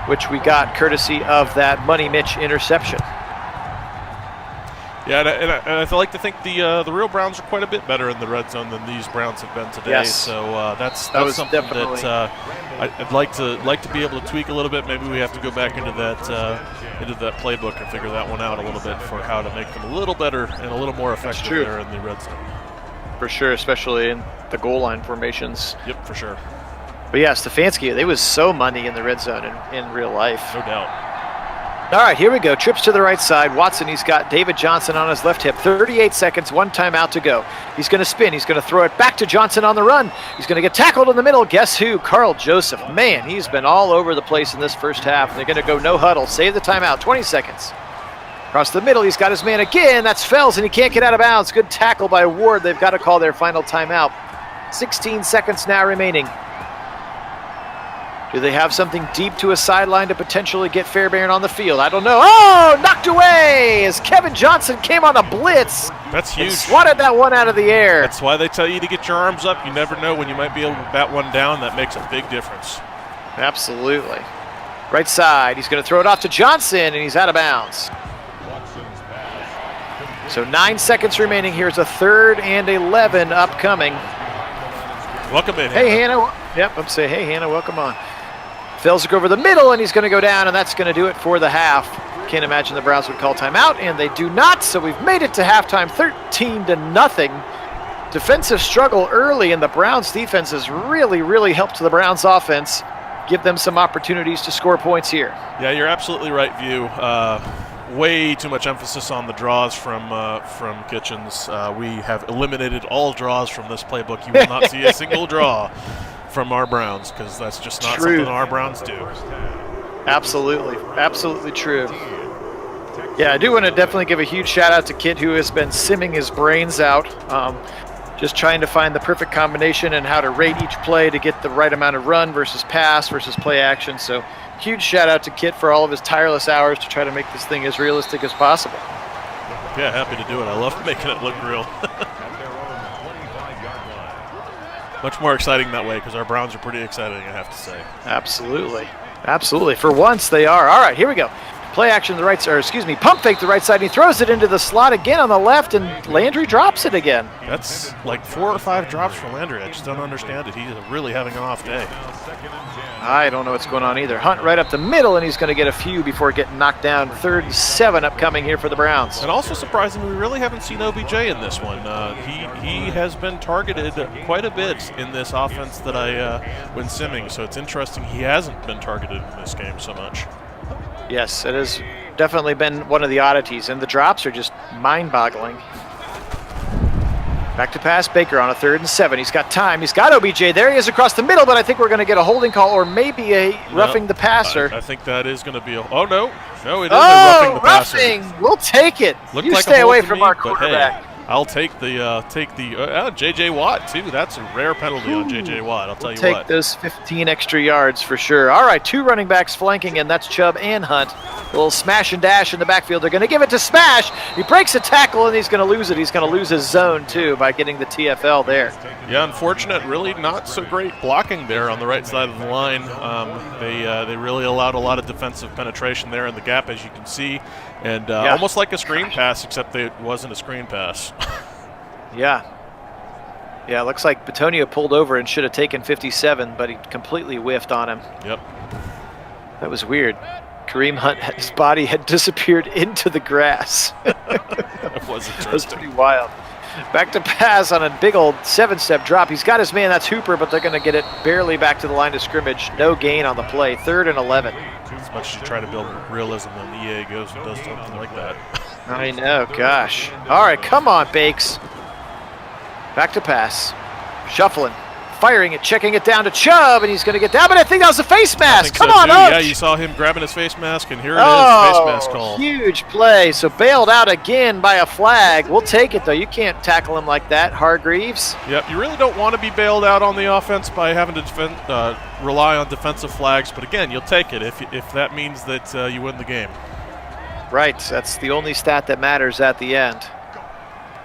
which we got courtesy of that Money Mitch interception. Yeah, and I like to think the real Browns are quite a bit better in the red zone than these Browns have been today. Yes. So that's something definitely that I'd like to be able to tweak a little bit. Maybe we have to go back into that playbook and figure that one out a little bit for how to make them a little better and a little more effective there in the red zone. For sure, especially in the goal line formations. Yep, for sure. But yeah, Stefanski, they was so money in the red zone in real life. No doubt. All right, here we go. Trips to the right side. Watson, he's got David Johnson on his left hip. 38 seconds, 1 timeout to go. He's going to spin. He's going to throw it back to Johnson on the run. He's going to get tackled in the middle. Guess who? Carl Joseph. Man, he's been all over the place in this first half. And they're going to go no huddle. Save the timeout. 20 seconds. Across the middle, he's got his man again. That's Fells, and he can't get out of bounds. Good tackle by Ward. They've got to call their final timeout. 16 seconds now remaining. Do they have something deep to a sideline to potentially get Fairbairn on the field? I don't know. Oh, knocked away as Kevin Johnson came on a blitz. That's huge. Swatted that one out of the air. That's why they tell you to get your arms up. You never know when you might be able to bat one down. That makes a big difference. Absolutely. Right side. He's going to throw it off to Johnson, and he's out of bounds. So 9 seconds remaining. Here's a 3rd and 11 upcoming. Welcome in, Hey, Hannah. Yep, I'm saying, hey, Hannah, welcome on. Fells over the middle, and he's going to go down, and that's going to do it for the half. Can't imagine the Browns would call timeout, and they do not, so we've made it to halftime, 13-0. Defensive struggle early, and the Browns' defense has really helped the Browns' offense give them some opportunities to score points here. Yeah, you're absolutely right, View. Way too much emphasis on the draws from Kitchens. We have eliminated all draws from this playbook. You will not see a single draw from our Browns because that's just not something our Browns do. Absolutely true. Yeah, I do want to definitely give a huge shout out to Kit, who has been simming his brains out, just trying to find the perfect combination and how to rate each play to get the right amount of run versus pass versus play action. So huge shout out to Kit for all of his tireless hours to try to make this thing as realistic as possible. Yeah, happy to do it. I love making it look real. Much more exciting that way because our Browns are pretty exciting, I have to say. Absolutely. Absolutely. For once, they are. All right, here we go. Play action to the right side, or excuse me, pump fake the right side. And he throws it into the slot again on the left, and Landry drops it again. That's like 4 or 5 drops for Landry. I just don't understand it. He's really having an off day. I don't know what's going on either. Hunt right up the middle, and he's going to get a few before getting knocked down. 3rd and 7 upcoming here for the Browns. And also surprising, we really haven't seen OBJ in this one. He has been targeted quite a bit in this offense that when simming, so it's interesting he hasn't been targeted in this game so much. Yes, it has definitely been one of the oddities, and the drops are just mind-boggling. Back to pass, Baker on a 3rd and 7. He's got time. He's got OBJ. There he is across the middle, but I think we're going to get a holding call or maybe a roughing the passer. I think that is going to be a... Oh, no. No, it is a roughing the passer. Roughing! We'll take it. Looked you like stay away from our quarterback. Hey, I'll take the J.J. Watt, too. That's a rare penalty on J.J. Watt, I'll tell you what. Take those 15 extra yards for sure. All right, 2 running backs flanking, and that's Chubb and Hunt. A little smash and dash in the backfield. They're going to give it to Smash. He breaks a tackle, and he's going to lose it. He's going to lose his zone, too, by getting the TFL there. Yeah, unfortunate. Really not so great blocking there on the right side of the line. They really allowed a lot of defensive penetration there in the gap, as you can see. And almost like a screen pass, except that it wasn't a screen pass. Yeah, it looks like Bitonio pulled over and should have taken 57, but he completely whiffed on him. Yep. That was weird. Kareem Hunt, his body had disappeared into the grass. That was interesting. That was pretty wild. Back to pass on a big old 7-step drop. He's got his man, that's Hooper, but they're going to get it barely back to the line of scrimmage. No gain on the play. 3rd and 11. As much as you try to build realism, when EA goes and does something like that. I know, gosh. All right, come on, Bakes. Back to pass. Shuffling. Firing it, checking it down to Chubb, and he's going to get down, but I think that was a face mask. Come on, Oach. Yeah, you saw him grabbing his face mask, and here it is, face mask call. Huge play. So bailed out again by a flag. We'll take it, though. You can't tackle him like that, Hargreaves. Yep, you really don't want to be bailed out on the offense by having to rely on defensive flags, but again, you'll take it if that means that you win the game. Right, that's the only stat that matters at the end.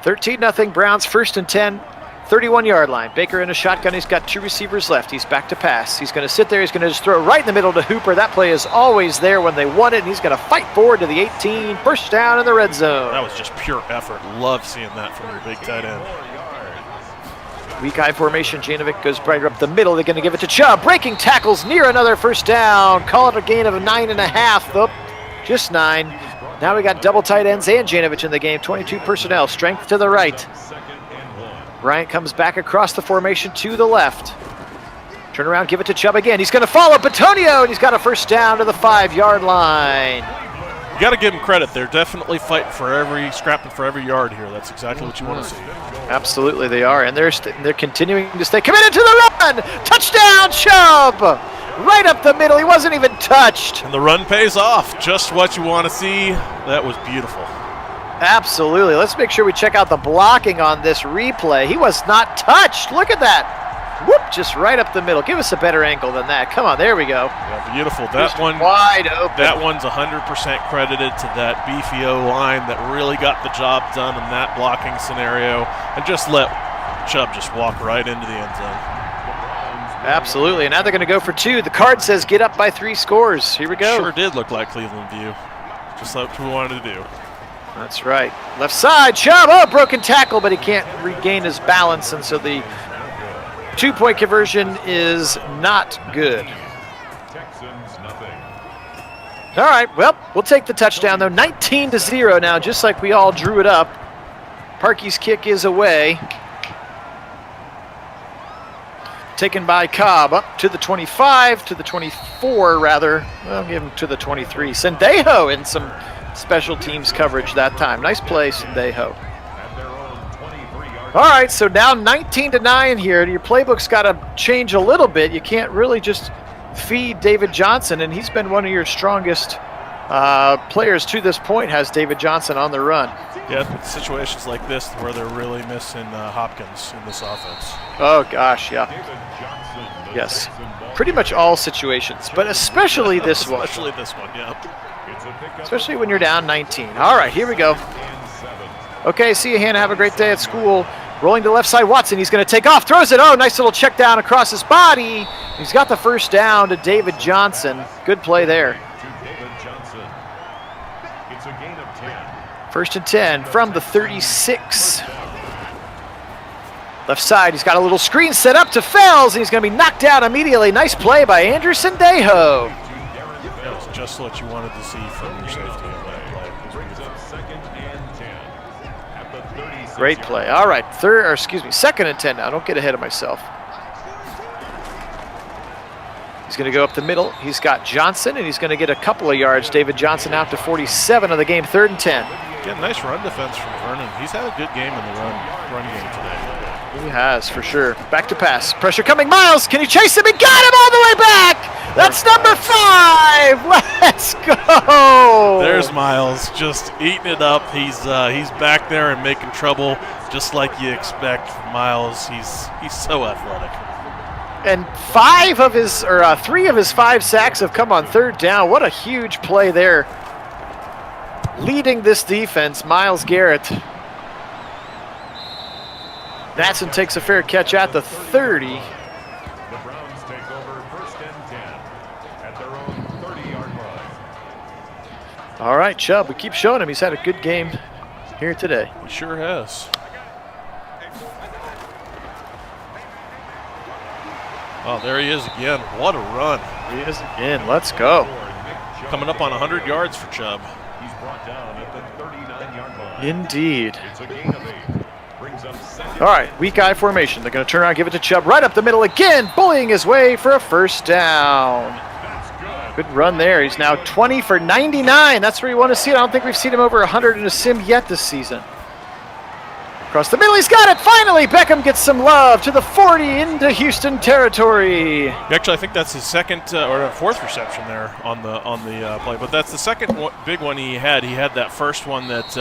13-0 Browns, 1st and 10. 31-yard line. Baker in a shotgun. He's got 2 receivers left. He's back to pass. He's going to sit there. He's going to just throw right in the middle to Hooper. That play is always there when they want it, and he's going to fight forward to the 18. First down in the red zone. That was just pure effort. Love seeing that from your big tight end. Weak eye formation. Janovic goes right up the middle. They're going to give it to Chubb. Breaking tackles near another first down. Call it a gain of 9.5. Though, just 9. Now we got double tight ends and Janovic in the game. 22 personnel. Strength to the right. Bryant comes back across the formation to the left. Turn around, give it to Chubb again. He's going to follow Bitonio, and he's got a first down to the 5-yard line. You got to give them credit. They're definitely fighting for scrapping for every yard here. That's exactly what you want to see. Absolutely, they are, and they're continuing to stay committed to the run. Touchdown, Chubb! Right up the middle. He wasn't even touched. And the run pays off. Just what you want to see. That was beautiful. Absolutely. Let's make sure we check out the blocking on this replay. He was not touched. Look at that. Whoop, just right up the middle. Give us a better angle than that. Come on, there we go. Yeah, beautiful. That one wide open. That one's 100% credited to that beefy O-line that really got the job done in that blocking scenario and just let Chubb just walk right into the end zone. Absolutely. And now they're going to go for 2. The card says get up by 3 scores. Here we go. Sure did look like Cleveland View. Just like we wanted to do. That's right. Left side, Chubb. Oh, broken tackle, but he can't regain his balance, and so the 2-point conversion is not good. All right, well, we'll take the touchdown, though. 19-0 now, just like we all drew it up. Parkey's kick is away. Taken by Cobb up to the 25, to the 24, rather. Well, give him to the 23. Sendejo in some special teams coverage that time. Nice play, Sendejo. All right, so now 19-9 here. Your playbook's got to change a little bit. You can't really just feed David Johnson, and he's been one of your strongest players to this point, has David Johnson on the run. Yeah, situations like this where they're really missing Hopkins in this offense. Oh, gosh, yeah. Yes, pretty much all situations, but especially this one. Especially this one, yeah. Especially when you're down 19. All right, here we go. Okay, see you, Hannah. Have a great day at school. Rolling to the left side, Watson. He's going to take off, throws it. Oh, nice little check down across his body. He's got the first down to David Johnson. Good play there. It's a gain of 10. First and 10 from the 36. Left side, he's got a little screen set up to Fells, and he's going to be knocked down immediately. Nice play by Anderson Dejo. That was just what you wanted to see from your safety on that play. Brings up 2nd and 10 at the 36. Great play. All right, second and 10 now. Don't get ahead of myself. He's going to go up the middle. He's got Johnson, and he's going to get a couple of yards. David Johnson out to 47 of the game, 3rd and 10. Again, nice run defense from Vernon. He's had a good game in the run game today. He has, for sure. Back to pass. Pressure coming. Miles, can you chase him? He got him all the way back. That's number 5. Let's go. There's Miles just eating it up. He's back there and making trouble, just like you expect from Miles. He's so athletic. And 3 of his 5 sacks have come on 3rd down. What a huge play there. Leading this defense, Myles Garrett. Natson takes a fair catch at the 30. The Browns take over 1st and 10 at their own 30-yard line. All right, Chubb, we keep showing him he's had a good game here today. He sure has. Oh, there he is again. What a run. He is again. Let's go. Coming up on 100 yards for Chubb. He's brought down at the 39-yard line. Indeed. It's a gain of 8. Brings up 2nd. All right, weak eye formation. They're going to turn around, give it to Chubb right up the middle again, bullying his way for a first down. Good run there. He's now 20 for 99. That's where you want to see it. I don't think we've seen him over 100 in a sim yet this season. Across the middle, he's got it. Finally, Beckham gets some love to the 40 into Houston territory. Actually, I think that's his 2nd or 4th reception there on the play. But that's the 2nd big one he had. He had that first one that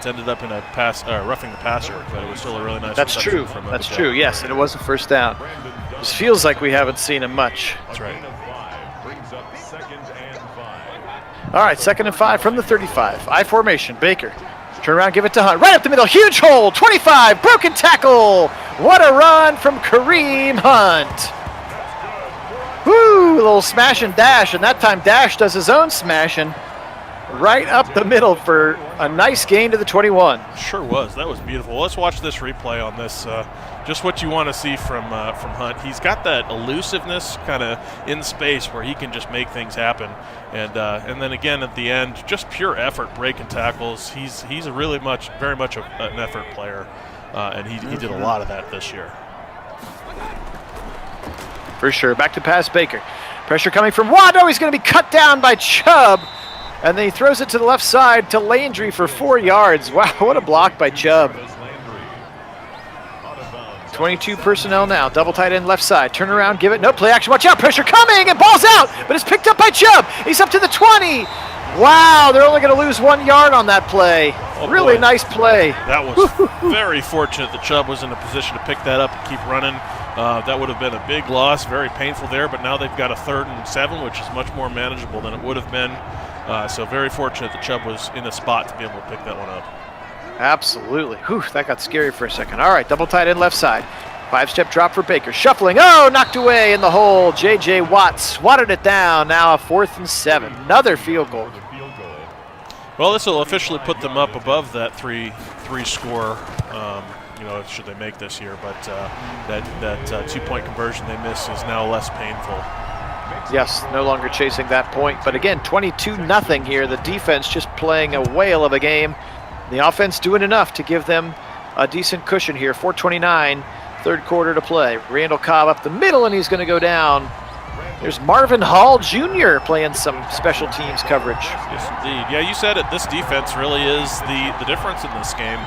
ended up in a pass, roughing the passer, but it was still a really nice. That's reception true. from That's true. Yes, and it was a first down. This feels like we haven't seen him much. That's right. Brings up 2nd and 5. All right, 2nd and 5 from the 35. I formation. Baker. Turn around, give it to Hunt. Right up the middle, huge hole, 25, broken tackle. What a run from Kareem Hunt. Woo, a little smash and dash, and that time Dash does his own smashing right up the middle for a nice gain to the 21. Sure was. That was beautiful. Let's watch this replay on this. Just what you want to see from Hunt. He's got that elusiveness kind of in space where he can just make things happen. And then again at the end, just pure effort, breaking tackles. He's very much an effort player, and he did a lot of that this year. For sure. Back to pass, Baker. Pressure coming from Wado. He's going to be cut down by Chubb. And then he throws it to the left side to Landry for 4 yards. Wow, what a block by Chubb. 22 personnel now. Double tight end left side. Turn around, give it. No play action. Watch out. Pressure coming and ball's out. But it's picked up by Chubb. He's up to the 20. Wow, they're only going to lose 1 yard on that play. Oh, really boy. Nice play. That was very fortunate that Chubb was in a position to pick that up and keep running. That would have been a big loss. Very painful there. But now they've got a 3rd and 7, which is much more manageable than it would have been. So very fortunate that Chubb was in a spot to be able to pick that one up. Absolutely. Whew, that got scary for a second. All right, double tight end left side. 5-step drop for Baker. Shuffling. Oh, knocked away in the hole. J.J. Watt swatted it down. Now a 4th and 7. Another field goal. Well, this will officially put them up above that three score, should they make this year. But that 2-point conversion they miss is now less painful. Yes, no longer chasing that point. But again, 22-0 here. The defense just playing a whale of a game. The offense doing enough to give them a decent cushion here. 4:29, 3rd quarter to play. Randall Cobb up the middle, and he's going to go down. There's Marvin Hall Jr. playing some special teams coverage. Yes, indeed. Yeah, you said it. This defense really is the difference in this game.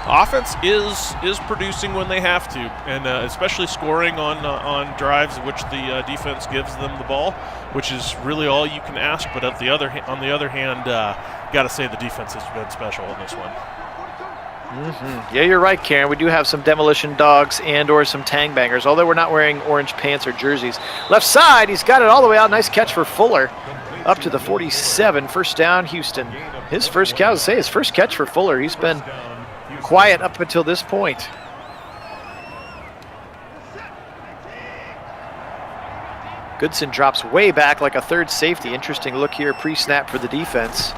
Offense is producing when they have to, and especially scoring on drives in which the defense gives them the ball, which is really all you can ask. But on the other hand, got to say the defense has been special in this one. Yeah, you're right, Karen. We do have some demolition dogs and or some tang bangers, although we're not wearing orange pants or jerseys. Left side, he's got it all the way out. Nice catch for Fuller. Up to the 47, first down, Houston. His first catch for Fuller. He's been quiet up until this point. Goodson drops way back like a third safety. Interesting look here, pre-snap for the defense.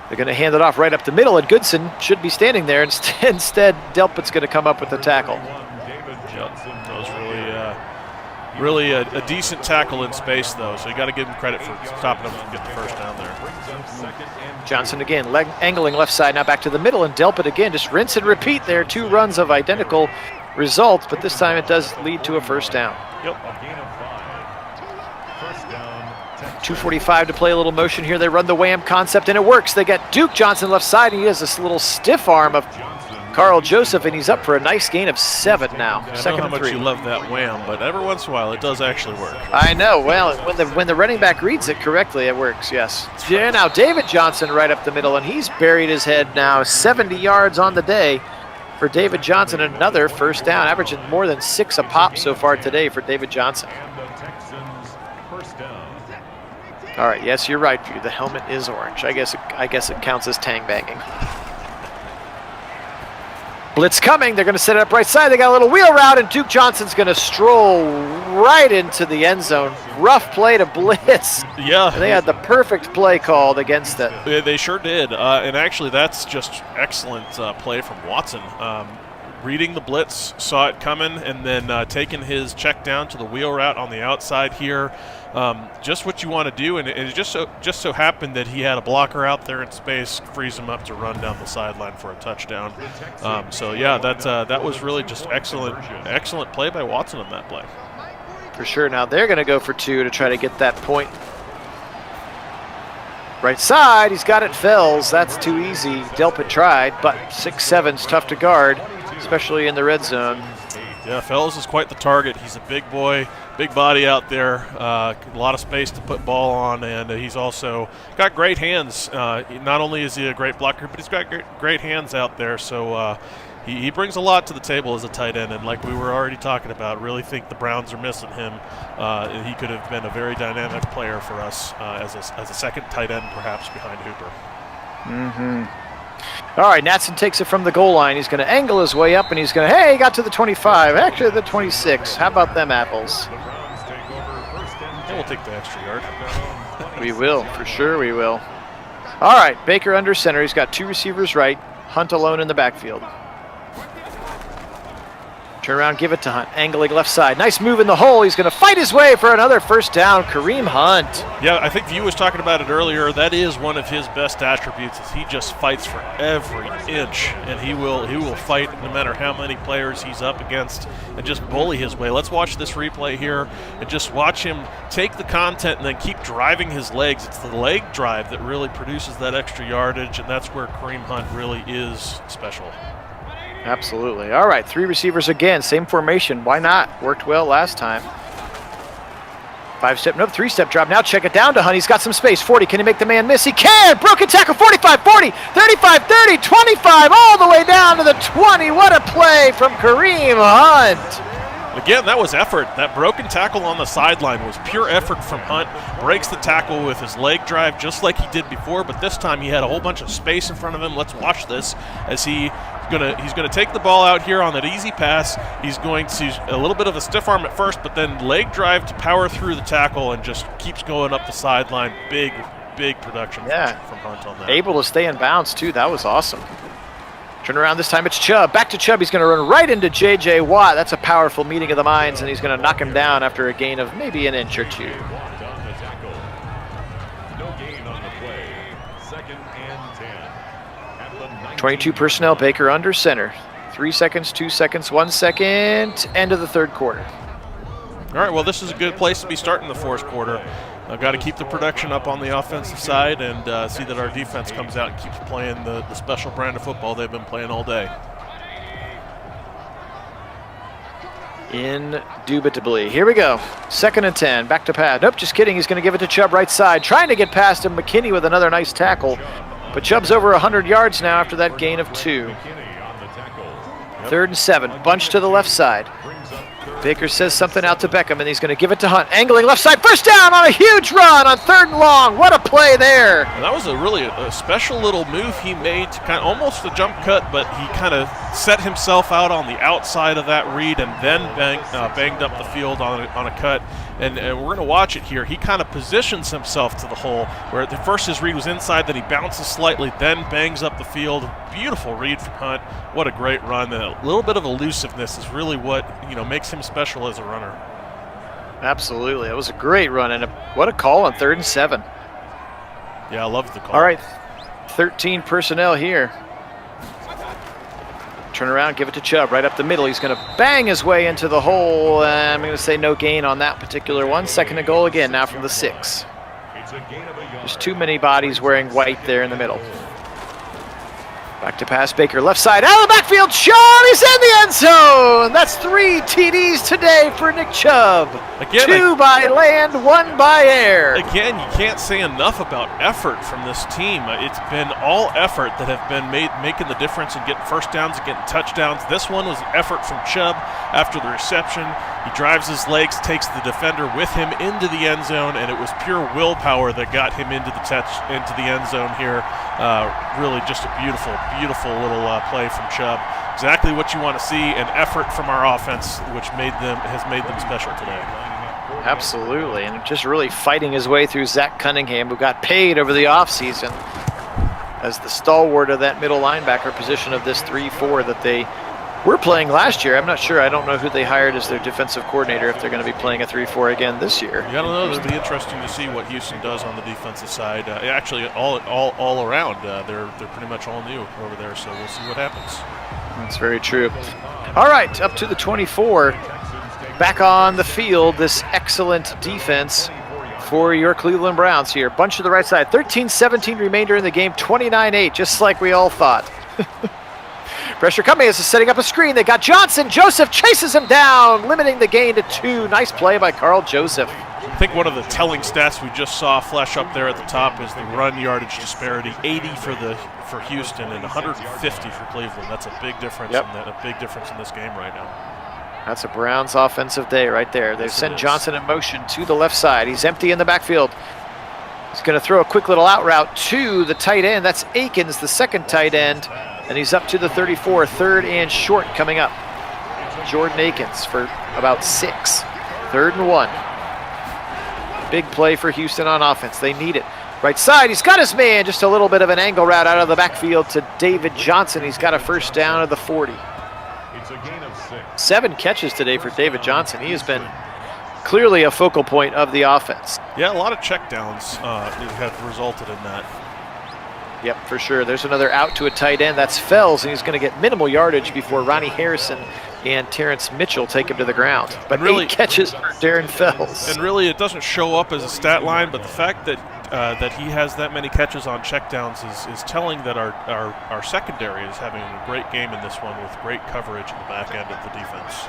They're going to hand it off right up the middle, and Goodson should be standing there. Instead, Delpit's going to come up with the tackle. Yep. That was really a decent tackle in space, though, so you got to give him credit for stopping him from getting the first down there. Johnson again, angling left side, now back to the middle, and Delpit again, just rinse and repeat there. 2 runs of identical results, but this time it does lead to a first down. Yep. 2:45 to play, a little motion here. They run the wham concept, and it works. They got Duke Johnson left side, and he has this little stiff arm of Carl Joseph, and he's up for a nice gain of 7 now. Yeah, Second I know how and 3. much you love that wham, but every once in a while it does actually work. I know. Well, when the running back reads it correctly, it works, yes. Yeah, now David Johnson right up the middle, and he's buried his head now. 70 yards on the day for David Johnson. Another first down, averaging more than 6 a pop so far today for David Johnson. All right, yes, you're right, View. The helmet is orange. I guess it counts as tang banging. Blitz coming. They're going to set it up right side. They got a little wheel route, and Duke Johnson's going to stroll right into the end zone. Rough play to blitz. Yeah. They had the perfect play called against it. They sure did. And actually, that's just excellent play from Watson. Reading the blitz, saw it coming, and then taking his check down to the wheel route on the outside here. Just what you want to do, and it just so happened that he had a blocker out there in space, frees him up to run down the sideline for a touchdown. So yeah, that was really just excellent play by Watson on that play. For sure. Now they're going to go for 2 to try to get that point. Right side, he's got it, Fells. That's too easy. Delpit tried, but 6'7's tough to guard, especially in the red zone. Yeah, Fells is quite the target. He's a big boy, big body out there, a lot of space to put ball on, and he's also got great hands. Not only is he a great blocker, but he's got great hands out there, so he brings a lot to the table as a tight end, and like we were already talking about, really think the Browns are missing him. He could have been a very dynamic player for us as a second tight end, perhaps, behind Hooper. Mm-hmm. All right, Natson takes it from the goal line. He's going to angle his way up, and he's going to, hey, he got to the 25. Actually, the 26. How about them apples? And we'll take the extra yard. We will, for sure we will. All right, Baker under center. He's got 2 receivers right. Hunt alone in the backfield. Turn around, give it to Hunt. Angling left side. Nice move in the hole. He's going to fight his way for another first down. Kareem Hunt. Yeah, I think View was talking about it earlier. That is one of his best attributes, is he just fights for every inch, and he will fight no matter how many players he's up against and just bully his way. Let's watch this replay here and just watch him take the content and then keep driving his legs. It's the leg drive that really produces that extra yardage, and that's where Kareem Hunt really is special. Absolutely. All right, 3 receivers again. Same formation. Why not? Worked well last time. 5-step, nope, 3-step drop. Now check it down to Hunt. He's got some space. 40. Can he make the man miss? He can! Broken tackle. 45, 40, 35, 30, 25, all the way down to the 20. What a play from Kareem Hunt. Again, that was effort. That broken tackle on the sideline was pure effort from Hunt. Breaks the tackle with his leg drive just like he did before, but this time he had a whole bunch of space in front of him. Let's watch this as he's gonna take the ball out here on that easy pass. He's going to a little bit of a stiff arm at first, but then leg drive to power through the tackle and just keeps going up the sideline. Big production from Hunt on that. Able to stay in bounds too. That was awesome. Turn around, this time it's Chubb. Back to Chubb. He's going to run right into J.J. Watt. That's a powerful meeting of the minds, and he's going to knock him down after a gain of maybe an inch or 2. No gain on the play. 2nd and 10. 22 personnel, Baker under center. 3 seconds, 2 seconds, 1 second, end of the 3rd quarter. All right, well, this is a good place to be starting the 4th quarter. I've got to keep the production up on the offensive side and see that our defense comes out and keeps playing the special brand of football they've been playing all day. Indubitably. Here we go. 2nd and 10. Back to Pat. Nope, just kidding. He's going to give it to Chubb right side. Trying to get past him. McKinney with another nice tackle. But Chubb's over 100 yards now after that gain of 2. 3rd and 7. Bunch to the left side. Baker says something out to Beckham, and he's going to give it to Hunt. Angling left side, first down on a huge run on 3rd and long. What a play there. And that was a special little move he made to kind of almost a jump cut, but he kind of set himself out on the outside of that read and then banged up the field on a cut and we're going to watch it here. He kind of positions himself to the hole, where at first his read was inside, then he bounces slightly, then bangs up the field. Beautiful read from Hunt. What a great run. And a little bit of elusiveness is really what makes him special as a runner. Absolutely. It was a great run, and what a call on 3rd and 7. Yeah, I love the call. All right, 13 personnel here. Turn around, give it to Chubb right up the middle. He's going to bang his way into the hole. I'm going to say no gain on that particular one. 2nd and goal again, now from the 6. There's too many bodies wearing white there in the middle. Back to pass, Baker, left side, out of the backfield, Chubb, he's in the end zone! That's 3 TDs today for Nick Chubb. Again, 2 by land, 1 by air. Again, you can't say enough about effort from this team. It's been all effort that have been making the difference in getting first downs and getting touchdowns. This one was effort from Chubb after the reception. He drives his legs, takes the defender with him into the end zone, and it was pure willpower that got him into the end zone here. Really just a beautiful little play from Chubb. Exactly what you want to see, an effort from our offense, which has made them special today. Absolutely, and just really fighting his way through Zach Cunningham, who got paid over the offseason as the stalwart of that middle linebacker position of this 3-4 that they were playing last year. I'm not sure. I don't know who they hired as their defensive coordinator, if they're going to be playing a 3-4 again this year. Yeah, I don't know. It'll be interesting to see what Houston does on the defensive side. Actually, all around, they're pretty much all new over there, so we'll see what happens. That's very true. All right, up to the 24. Back on the field, this excellent defense for your Cleveland Browns here. Bunch to the right side. 13-17 remainder in the game, 29-8, just like we all thought. Pressure coming as it's setting up a screen. They got Johnson. Joseph chases him down, limiting the gain to 2. Nice play by Carl Joseph. I think one of the telling stats we just saw flash up there at the top is the run yardage disparity. 80 for Houston and 150 for Cleveland. That's a big difference. Yep. A big difference in this game right now. That's a Browns offensive day right there. They've sent Johnson in motion to the left side. He's empty in the backfield. He's going to throw a quick little out route to the tight end. That's Akins, the second tight end. And he's up to the 34, 3rd and short coming up. Jordan Akins for about 6. 3rd and 1. Big play for Houston on offense. They need it. Right side, he's got his man. Just a little bit of an angle route out of the backfield to David Johnson. He's got a first down at the 40. It's a gain of 6. 7 catches today for David Johnson. He has been clearly a focal point of the offense. Yeah, a lot of checkdowns have resulted in that. Yep, for sure. There's another out to a tight end. That's Fells, and he's going to get minimal yardage before Ronnie Harrison and Terrence Mitchell take him to the ground. But really, 8 catches for Darren Fells. And really, it doesn't show up as a stat line, but the fact that he has that many catches on checkdowns is telling that our secondary is having a great game in this one with great coverage in the back end of the defense.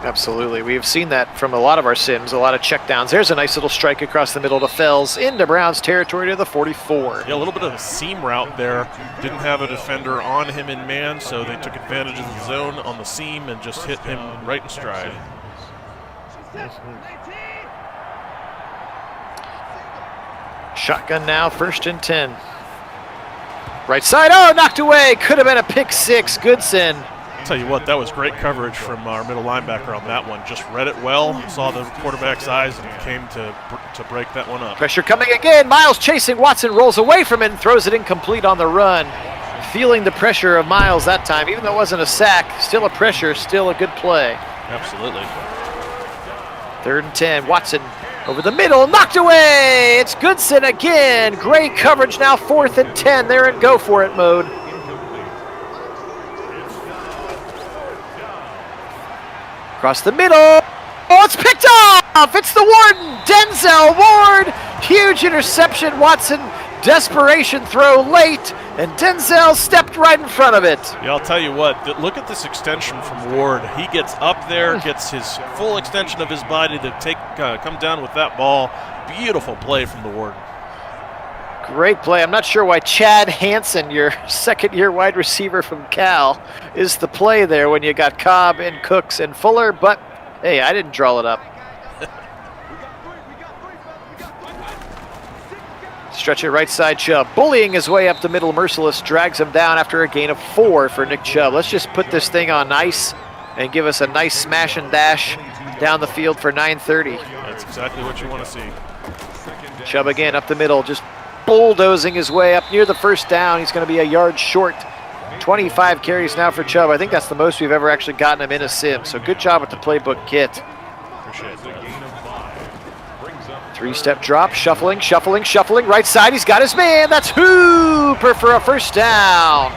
Absolutely. We've seen that from a lot of our sims, a lot of checkdowns. There's a nice little strike across the middle to Fells into Browns territory to the 44. Yeah, a little bit of a seam route there. Didn't have a defender on him in man, so they took advantage of the zone on the seam and just hit him right in stride. Shotgun now, 1st and 10. Right side, oh, knocked away. Could have been a pick 6. Goodson. I'll tell you what, that was great coverage from our middle linebacker on that one. Just read it well, saw the quarterback's eyes, and came to break that one up. Pressure coming again. Miles chasing. Watson rolls away from it and throws it incomplete on the run. Feeling the pressure of Miles that time. Even though it wasn't a sack, still a pressure, still a good play. Absolutely. 3rd and 10. Watson over the middle, knocked away. It's Goodson again. Great coverage now, 4th and 10. They're in go for it mode. Across the middle. Oh, it's picked off. It's the Warden. Denzel Ward. Huge interception. Watson, desperation throw late, and Denzel stepped right in front of it. Yeah, I'll tell you what. Look at this extension from Ward. He gets up there, gets his full extension of his body to come down with that ball. Beautiful play from the Warden. Great play. I'm not sure why Chad Hansen, your second-year wide receiver from Cal, is the play there when you got Cobb and Cooks and Fuller, but hey, I didn't draw it up. Stretch it right side, Chubb. Bullying his way up the middle, Merciless drags him down after a gain of 4 for Nick Chubb. Let's just put this thing on ice and give us a nice smash and dash down the field for 9:30. That's exactly what you want to see. Chubb again up the middle, just bulldozing his way up near the first down. He's going to be a yard short. 25 carries now for Chubb. I think that's the most we've ever actually gotten him in a sim. So good job with the playbook, Kit. Appreciate that. 3-step drop, shuffling. Right side, he's got his man. That's Hooper for a first down.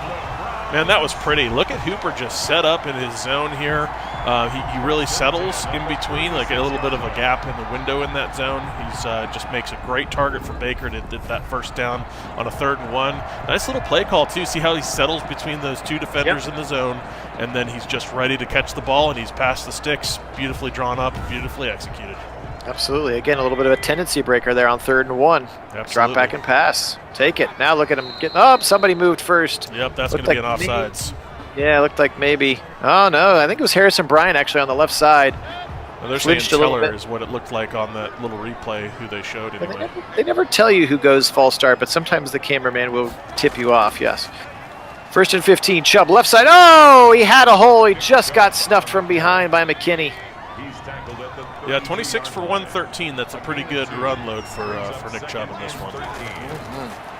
Man, that was pretty. Look at Hooper just set up in his zone here. He really settles in between, like a little bit of a gap in the window in that zone. He's just makes a great target for Baker to get that first down on a 3rd and 1. Nice little play call, too. See how he settles between those two defenders in the zone, and then he's just ready to catch the ball, and he's past the sticks, beautifully drawn up, beautifully executed. Absolutely. Again, a little bit of a tendency breaker there on 3rd and 1. Absolutely. Drop back and pass. Take it. Now look at him getting up. Somebody moved first. Yep, that's going to be an offsides. Yeah, it looked like maybe. Oh, no. I think it was Harrison Bryant actually on the left side. Well, they're saying Teller is what it looked like on that little replay, who they showed anyway. They never tell you who goes false start, but sometimes the cameraman will tip you off, yes. 1st and 15. Chubb left side. Oh, he had a hole. He just got snuffed from behind by McKinney. Yeah, 26 for 113. That's a pretty good run load for Nick Chubb in this one.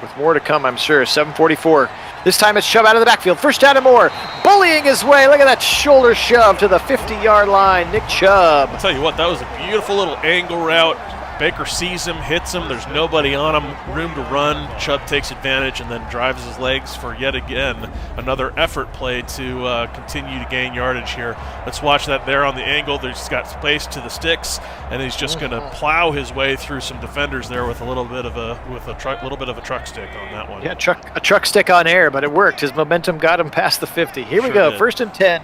With more to come, I'm sure. 7:44. This time it's Chubb out of the backfield. First down and more. Bullying his way. Look at that shoulder shove to the 50-yard line. Nick Chubb. I'll tell you what, that was a beautiful little angle route. Baker sees him, hits him. There's nobody on him. Room to run. Chubb takes advantage and then drives his legs for yet again another effort play to continue to gain yardage here. Let's watch that there on the angle. There's got space to the sticks, and he's just going to plow his way through some defenders there with a little bit of a truck stick on that one. Yeah, a truck stick on air, but it worked. His momentum got him past the 50. Here we go. Did. 1st and 10.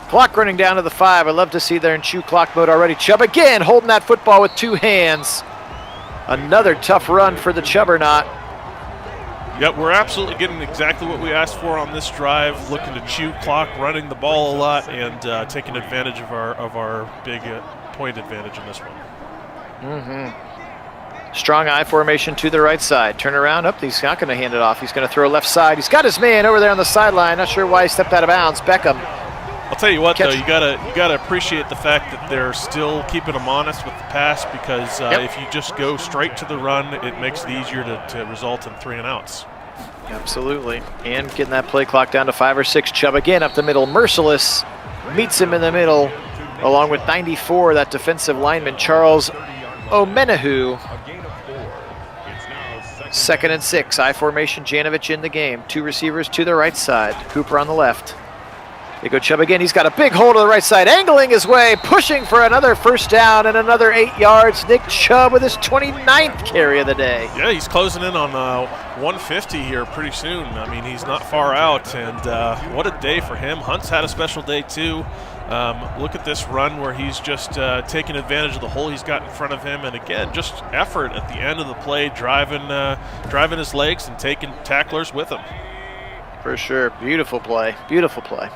Clock running down to the 5. I love to see they're in chew clock mode already. Chubb again holding that football with 2 hands. Another tough run for the Chubbernaut. Yep, we're absolutely getting exactly what we asked for on this drive. Looking to chew clock, running the ball a lot, and taking advantage of our big point advantage in this one. Strong I formation to the right side. Turn around. Up. He's not going to hand it off. He's going to throw left side. He's got his man over there on the sideline. Not sure why he stepped out of bounds. Beckham. I'll tell you what, though, you gotta appreciate the fact that they're still keeping them honest with the pass, because if you just go straight to the run, it makes it easier to result in 3 and outs. Absolutely. And getting that play clock down to 5 or 6. Chubb again up the middle. Merciless meets him in the middle, along with 94, that defensive lineman, Charles Omenahu. 2nd and 6. I formation, Janovich in the game. 2 receivers to the right side. Hooper on the left. They go Chubb again. He's got a big hole to the right side, angling his way, pushing for another first down and another 8 yards. Nick Chubb with his 29th carry of the day. Yeah, he's closing in on 150 here pretty soon. I mean, he's not far out, and what a day for him. Hunt's had a special day too. Look at this run where he's just taking advantage of the hole he's got in front of him, and again, just effort at the end of the play, driving his legs and taking tacklers with him. For sure. Beautiful play. Beautiful play.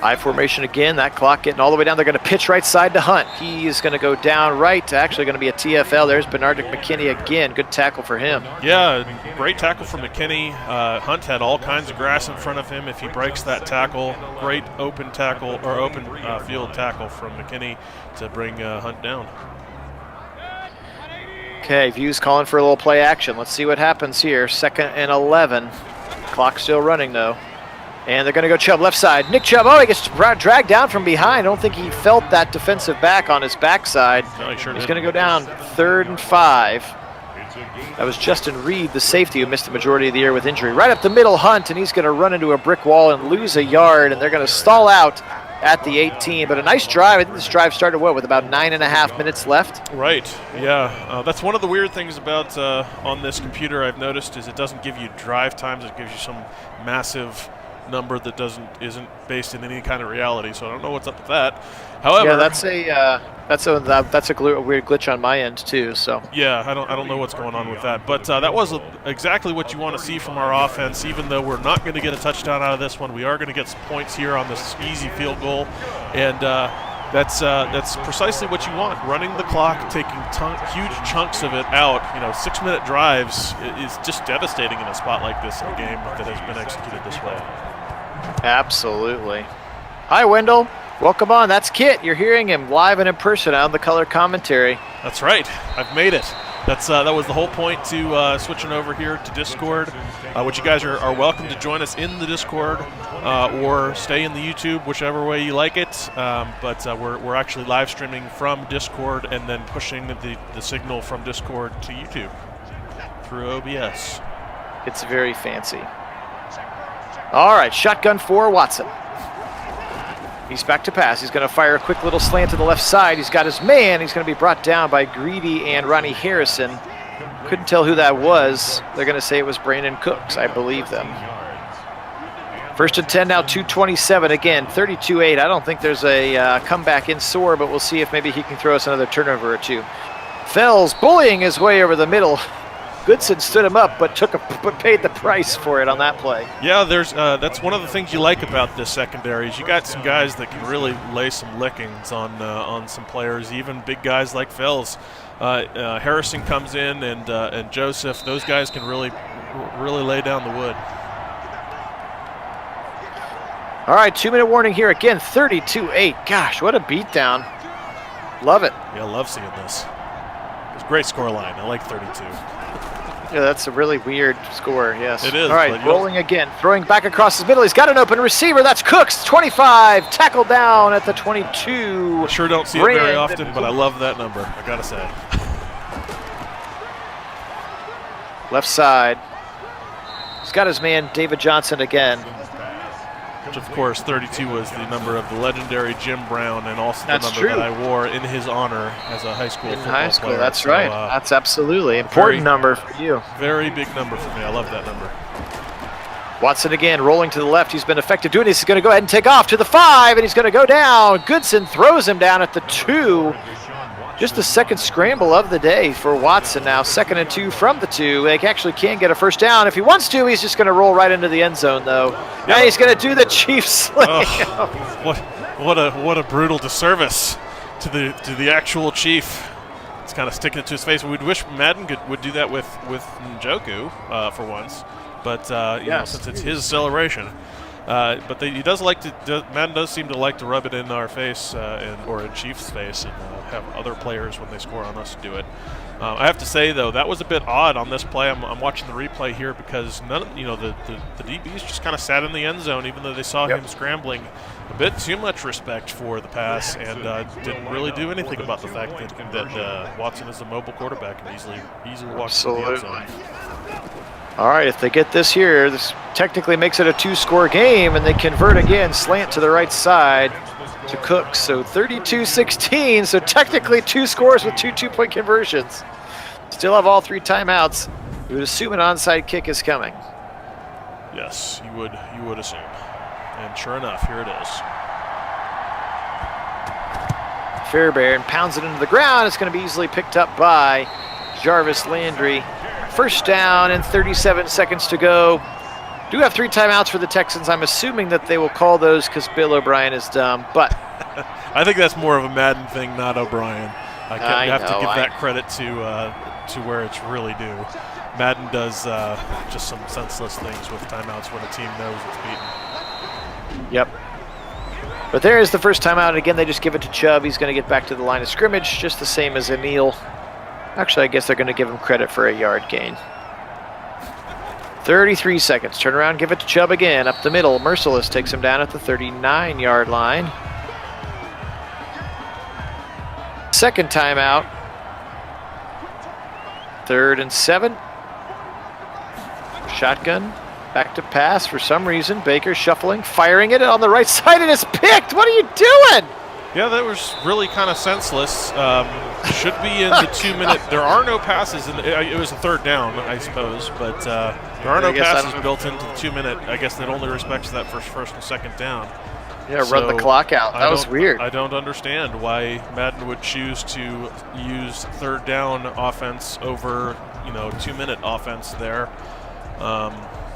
I formation again, that clock getting all the way down. They're going to pitch right side to Hunt. He's going to go down right, actually going to be a TFL. There's Bernardic McKinney again. Good tackle for him. Yeah, great tackle for McKinney. Hunt had all kinds of grass in front of him. If he breaks that tackle, great open tackle or open field tackle from McKinney to bring Hunt down. Okay, View's calling for a little play action. Let's see what happens here. 2nd and 11. Clock still running though. And they're going to go Chubb left side. Nick Chubb, he gets dragged down from behind. I don't think he felt that defensive back on his backside. No, he sure He's didn't. going to go down 3rd and 5. That was Justin Reed, the safety, who missed the majority of the year with injury. Right up the middle, Hunt, and he's going to run into a brick wall and lose a yard, and they're going to stall out at the 18. But a nice drive. I think this drive started, with about 9.5 minutes left? Right, yeah. That's one of the weird things about on this computer I've noticed is it doesn't give you drive times. It gives you some massive number that isn't based in any kind of reality, so I don't know what's up with that. However, yeah, that's a weird glitch on my end too. So yeah, I don't know what's going on with that, but that was exactly what you want to see from our offense. Even though we're not going to get a touchdown out of this one, we are going to get some points here on this easy field goal, and that's precisely what you want. Running the clock, taking huge chunks of it out. 6-minute drives is just devastating in a spot like this in a game that has been executed this way. Absolutely. Hi, Wendell. Welcome on. That's Kit. You're hearing him live and in person on the color commentary. That's right. I've made it. That was the whole point to switching over here to Discord, which you guys are welcome to join us in the Discord or stay in the YouTube, whichever way you like it. But we're actually live streaming from Discord and then pushing the signal from Discord to YouTube through OBS. It's very fancy. All right, shotgun for Watson. He's back to pass. He's going to fire a quick little slant to the left side. He's got his man. He's going to be brought down by Greedy and Ronnie Harrison. Couldn't tell who that was. They're going to say it was Brandon Cooks. I believe them. 1st and 10 now, 2:27. Again, 32-8. I don't think there's a comeback in Soar, but we'll see if maybe he can throw us another turnover or two. Fells bullying his way over the middle. Goodson stood him up, but paid the price for it on that play. Yeah, that's one of the things you like about this secondary is you got some guys that can really lay some lickings on some players, even big guys like Fells. Harrison comes in and Joseph. Those guys can really lay down the wood. All right, 2-minute warning here again. 32-8. Gosh, what a beatdown. Love it. Yeah, love seeing this. It's a great score line. I like 32. Yeah, that's a really weird score, yes. It is. All right, rolling again, throwing back across his middle. He's got an open receiver. That's Cooks, 25, tackled down at the 22. I sure don't see it very often, but I love that number, I got to say. Left side. He's got his man, David Johnson, again. Which, of course, 32 was the number of the legendary Jim Brown and also the number true. that I wore in his honor as a high school football player. In high school, that's right. That's absolutely important number for you. Very big number for me. I love that number. Watson again, rolling to the left. He's been effective doing this. He's going to go ahead and take off to the 5, and he's going to go down. Goodson throws him down at the 2. Just the second scramble of the day for Watson now. 2nd and 2 from the 2. They actually can get a first down. If he wants to, he's just going to roll right into the end zone, though. Yep. Now he's going to do the Chiefs slam. Oh, what a brutal disservice to the actual Chief. It's kind of sticking it to his face. We'd wish Madden would do that with Njoku for once, but you know, since it's his celebration. But Madden does seem to like to rub it in our face or in Chiefs' face and have other players when they score on us do it. I have to say though that was a bit odd on this play. I'm watching the replay here because the DBs just kind of sat in the end zone even though they saw him scrambling. A bit too much respect for the pass and didn't really do anything about the fact that Watson is a mobile quarterback and easily walks through the end zone. All right, if they get this here, this technically makes it a 2-score game, and they convert again, slant to the right side to Cooks. So 32-16, so technically 2 scores with 2 2-point conversions. Still have all 3 timeouts. You would assume an onside kick is coming. Yes, you would assume. And sure enough, here it is. Fairbairn pounds it into the ground. It's going to be easily picked up by Jarvis Landry. First down and 37 seconds to go. Do have 3 timeouts for the Texans. I'm assuming that they will call those because Bill O'Brien is dumb, but I think that's more of a Madden thing, not O'Brien. You have to give that credit to where it's really due. Madden does just some senseless things with timeouts when a team knows it's beaten. Yep. But there is the first timeout. Again, they just give it to Chubb. He's going to get back to the line of scrimmage, just the same as Emil. Actually, I guess they're going to give him credit for a yard gain. 33 seconds. Turn around, give it to Chubb again. Up the middle. Merciless takes him down at the 39-yard line. Second timeout. 3rd and 7. Shotgun. Back to pass for some reason. Baker shuffling, firing it on the right side, and it's picked. What are you doing? Yeah, that was really kind of senseless. Should be in the 2-minute. There are no passes. It was a 3rd down, I suppose, but there are no passes built into the 2-minute. I guess that only respects that for 1st and 2nd down. Yeah, run the clock out. That was weird. I don't understand why Madden would choose to use 3rd down offense over 2-minute offense there.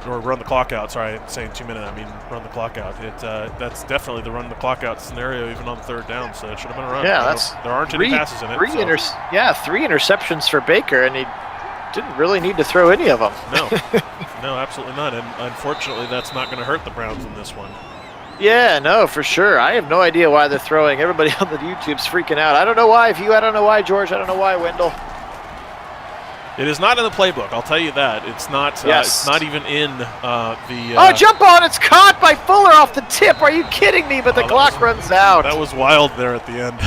Or run the clock out. Sorry, I'm saying 2-minute. I mean run the clock out. That's definitely the run the clock out scenario, even on 3rd down. So it should have been a run. Yeah, there aren't any passes in it. 3 interceptions for Baker, and he didn't really need to throw any of them. No, absolutely not. And unfortunately, that's not going to hurt the Browns in this one. Yeah, no, for sure. I have no idea why they're throwing. Everybody on the YouTube's freaking out. I don't know why. I don't know why, George. I don't know why, Wendell. It is not in the playbook. I'll tell you that. It's not. Yes. It's not even in the. Oh, jump on! It's caught by Fuller off the tip. Are you kidding me? But the clock runs out. That was wild there at the end.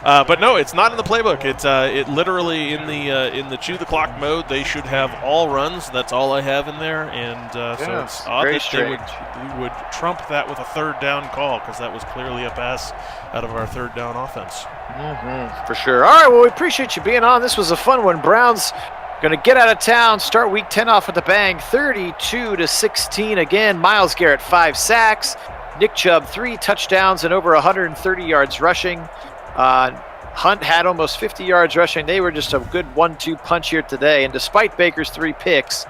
But no, it's not in the playbook. It's it literally in the chew the clock mode. They should have all runs. That's all I have in there, and so it's odd that they would trump that with a third down call, because that was clearly a pass out of our third down offense. For sure. All right, well, we appreciate you being on. This was a fun one. Browns going to get out of town, start Week 10 off with a bang, 32-16 again. Myles Garrett 5 sacks, Nick Chubb 3 touchdowns and over 130 yards rushing. Hunt had almost 50 yards rushing. They were just a good 1-2 punch here today. And despite Baker's 3 picks,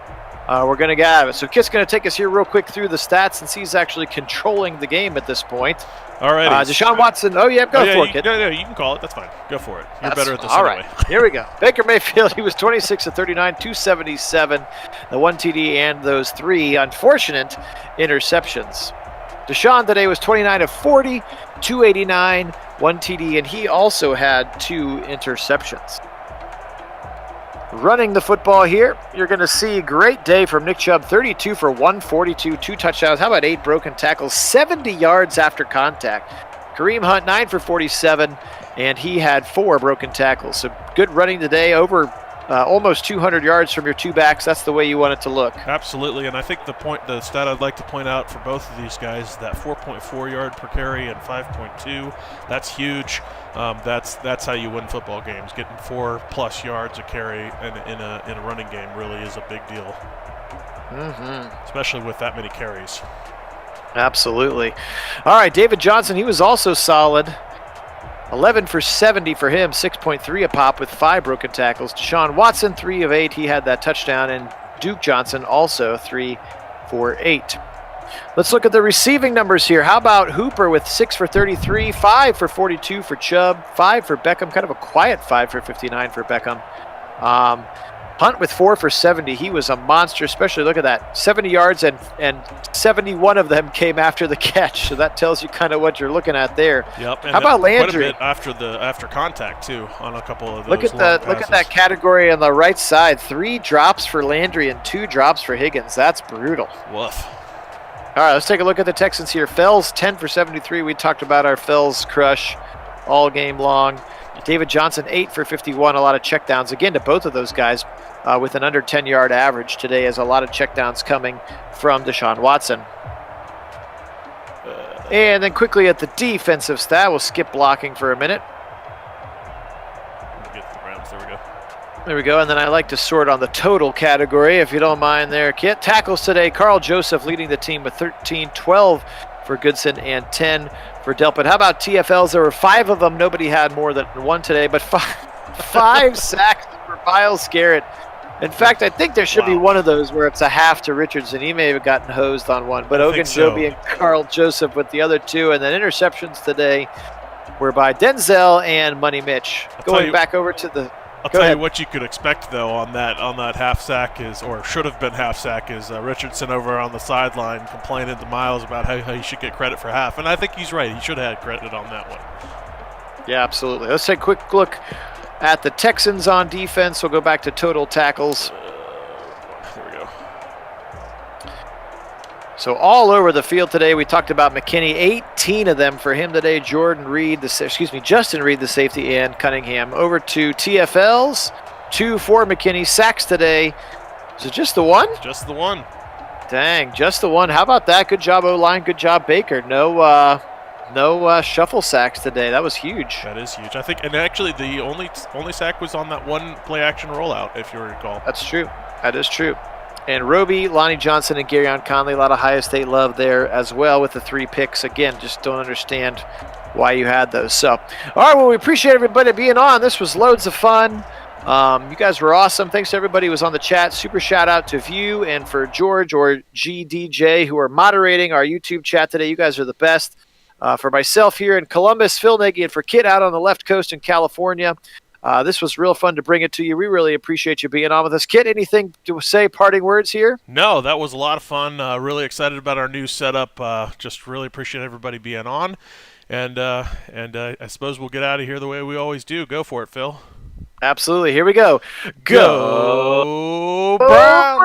we're going to get out of it. So Kit's going to take us here real quick through the stats, since he's actually controlling the game at this point. All right. Deshaun Watson. Oh, yeah, go for it, Kit. No, you can call it. That's fine. Go for it. You're better at this anyway. All right, here we go. Baker Mayfield, he was 26 of 39, 277, the 1 TD and those 3 unfortunate interceptions. Deshaun today was 29 of 40, 289, 1 TD, and he also had 2 interceptions. Running the football here, you're going to see great day from Nick Chubb, 32 for 142, 2 touchdowns. How about 8 broken tackles, 70 yards after contact. Kareem Hunt, 9 for 47, and he had 4 broken tackles. So good running today, over almost 200 yards from your 2 backs. That's the way you want it to look. Absolutely, and I think the stat I'd like to point out for both of these guys is that 4.4 yard per carry and 5.2. That's huge. That's how you win football games. Getting 4+ yards a carry in a running game really is a big deal. Especially with that many carries. Absolutely. All right, David Johnson, he was also solid. 11 for 70 for him, 6.3 a pop with 5 broken tackles. Deshaun Watson, 3 of 8. He had that touchdown. And Duke Johnson also 3 for 8. Let's look at the receiving numbers here. How about Hooper with 6 for 33, 5 for 42 for Chubb, 5 for Beckham, kind of a quiet 5 for 59 for Beckham. Hunt with 4 for 70. He was a monster, especially look at that. 70 yards and 71 of them came after the catch. So that tells you kind of what you're looking at there. Yep. And how about Landry? Quite a bit after contact too on a couple of those. Look at that category on the right side. 3 drops for Landry and 2 drops for Higgins. That's brutal. Woof. All right, let's take a look at the Texans here. Fells 10 for 73. We talked about our Fells crush all game long. David Johnson 8 for 51. A lot of checkdowns again to both of those guys with an under 10-yard average today, as a lot of checkdowns coming from Deshaun Watson. And then quickly at the defensive stat, we'll skip blocking for a minute. There we go, and then I like to sort on the total category, if you don't mind there, Kit. Tackles today, Carl Joseph leading the team with 13, 12 for Goodson, and 10 for Delpit. How about TFLs? There were 5 of them. Nobody had more than 1 today, but 5 sacks for Myles Garrett. In fact, I think there should be one of those where it's a half to Richardson. He may have gotten hosed on one, but Ogunjobi and Carl Joseph with the other 2, and then interceptions today were by Denzel and Money Mitch. Going back over to the... I'll tell you what you could expect, though, on that half sack is, or should have been half sack, is Richardson over on the sideline complaining to Myles about how he should get credit for half. And I think he's right. He should have had credit on that one. Yeah, absolutely. Let's take a quick look at the Texans on defense. We'll go back to total tackles. There we go. So all over the field today, we talked about McKinney, 18 of them for him today. Justin Reed, the safety, and Cunningham. Over to TFLs, 2 for McKinney. Sacks today. Is it just the 1? Just the 1. Dang, just the 1. How about that? Good job, O-line. Good job, Baker. No shuffle sacks today. That was huge. That is huge. I think, and actually the only sack was on that one play-action rollout, if you recall. That's true. That is true. And Roby, Lonnie Johnson, and Garyon Conley, a lot of Ohio State love there as well with the 3 picks. Again, just don't understand why you had those. So, all right, well, we appreciate everybody being on. This was loads of fun. You guys were awesome. Thanks to everybody who was on the chat. Super shout out to View and for George or GDJ who are moderating our YouTube chat today. You guys are the best. For myself here in Columbus, Phil Nagy, and for Kit out on the left coast in California. This was real fun to bring it to you. We really appreciate you being on with us. Kit, anything to say, parting words here? No, that was a lot of fun. Really excited about our new setup. Just really appreciate everybody being on. And I suppose we'll get out of here the way we always do. Go for it, Phil. Absolutely. Here we go. Go Browns!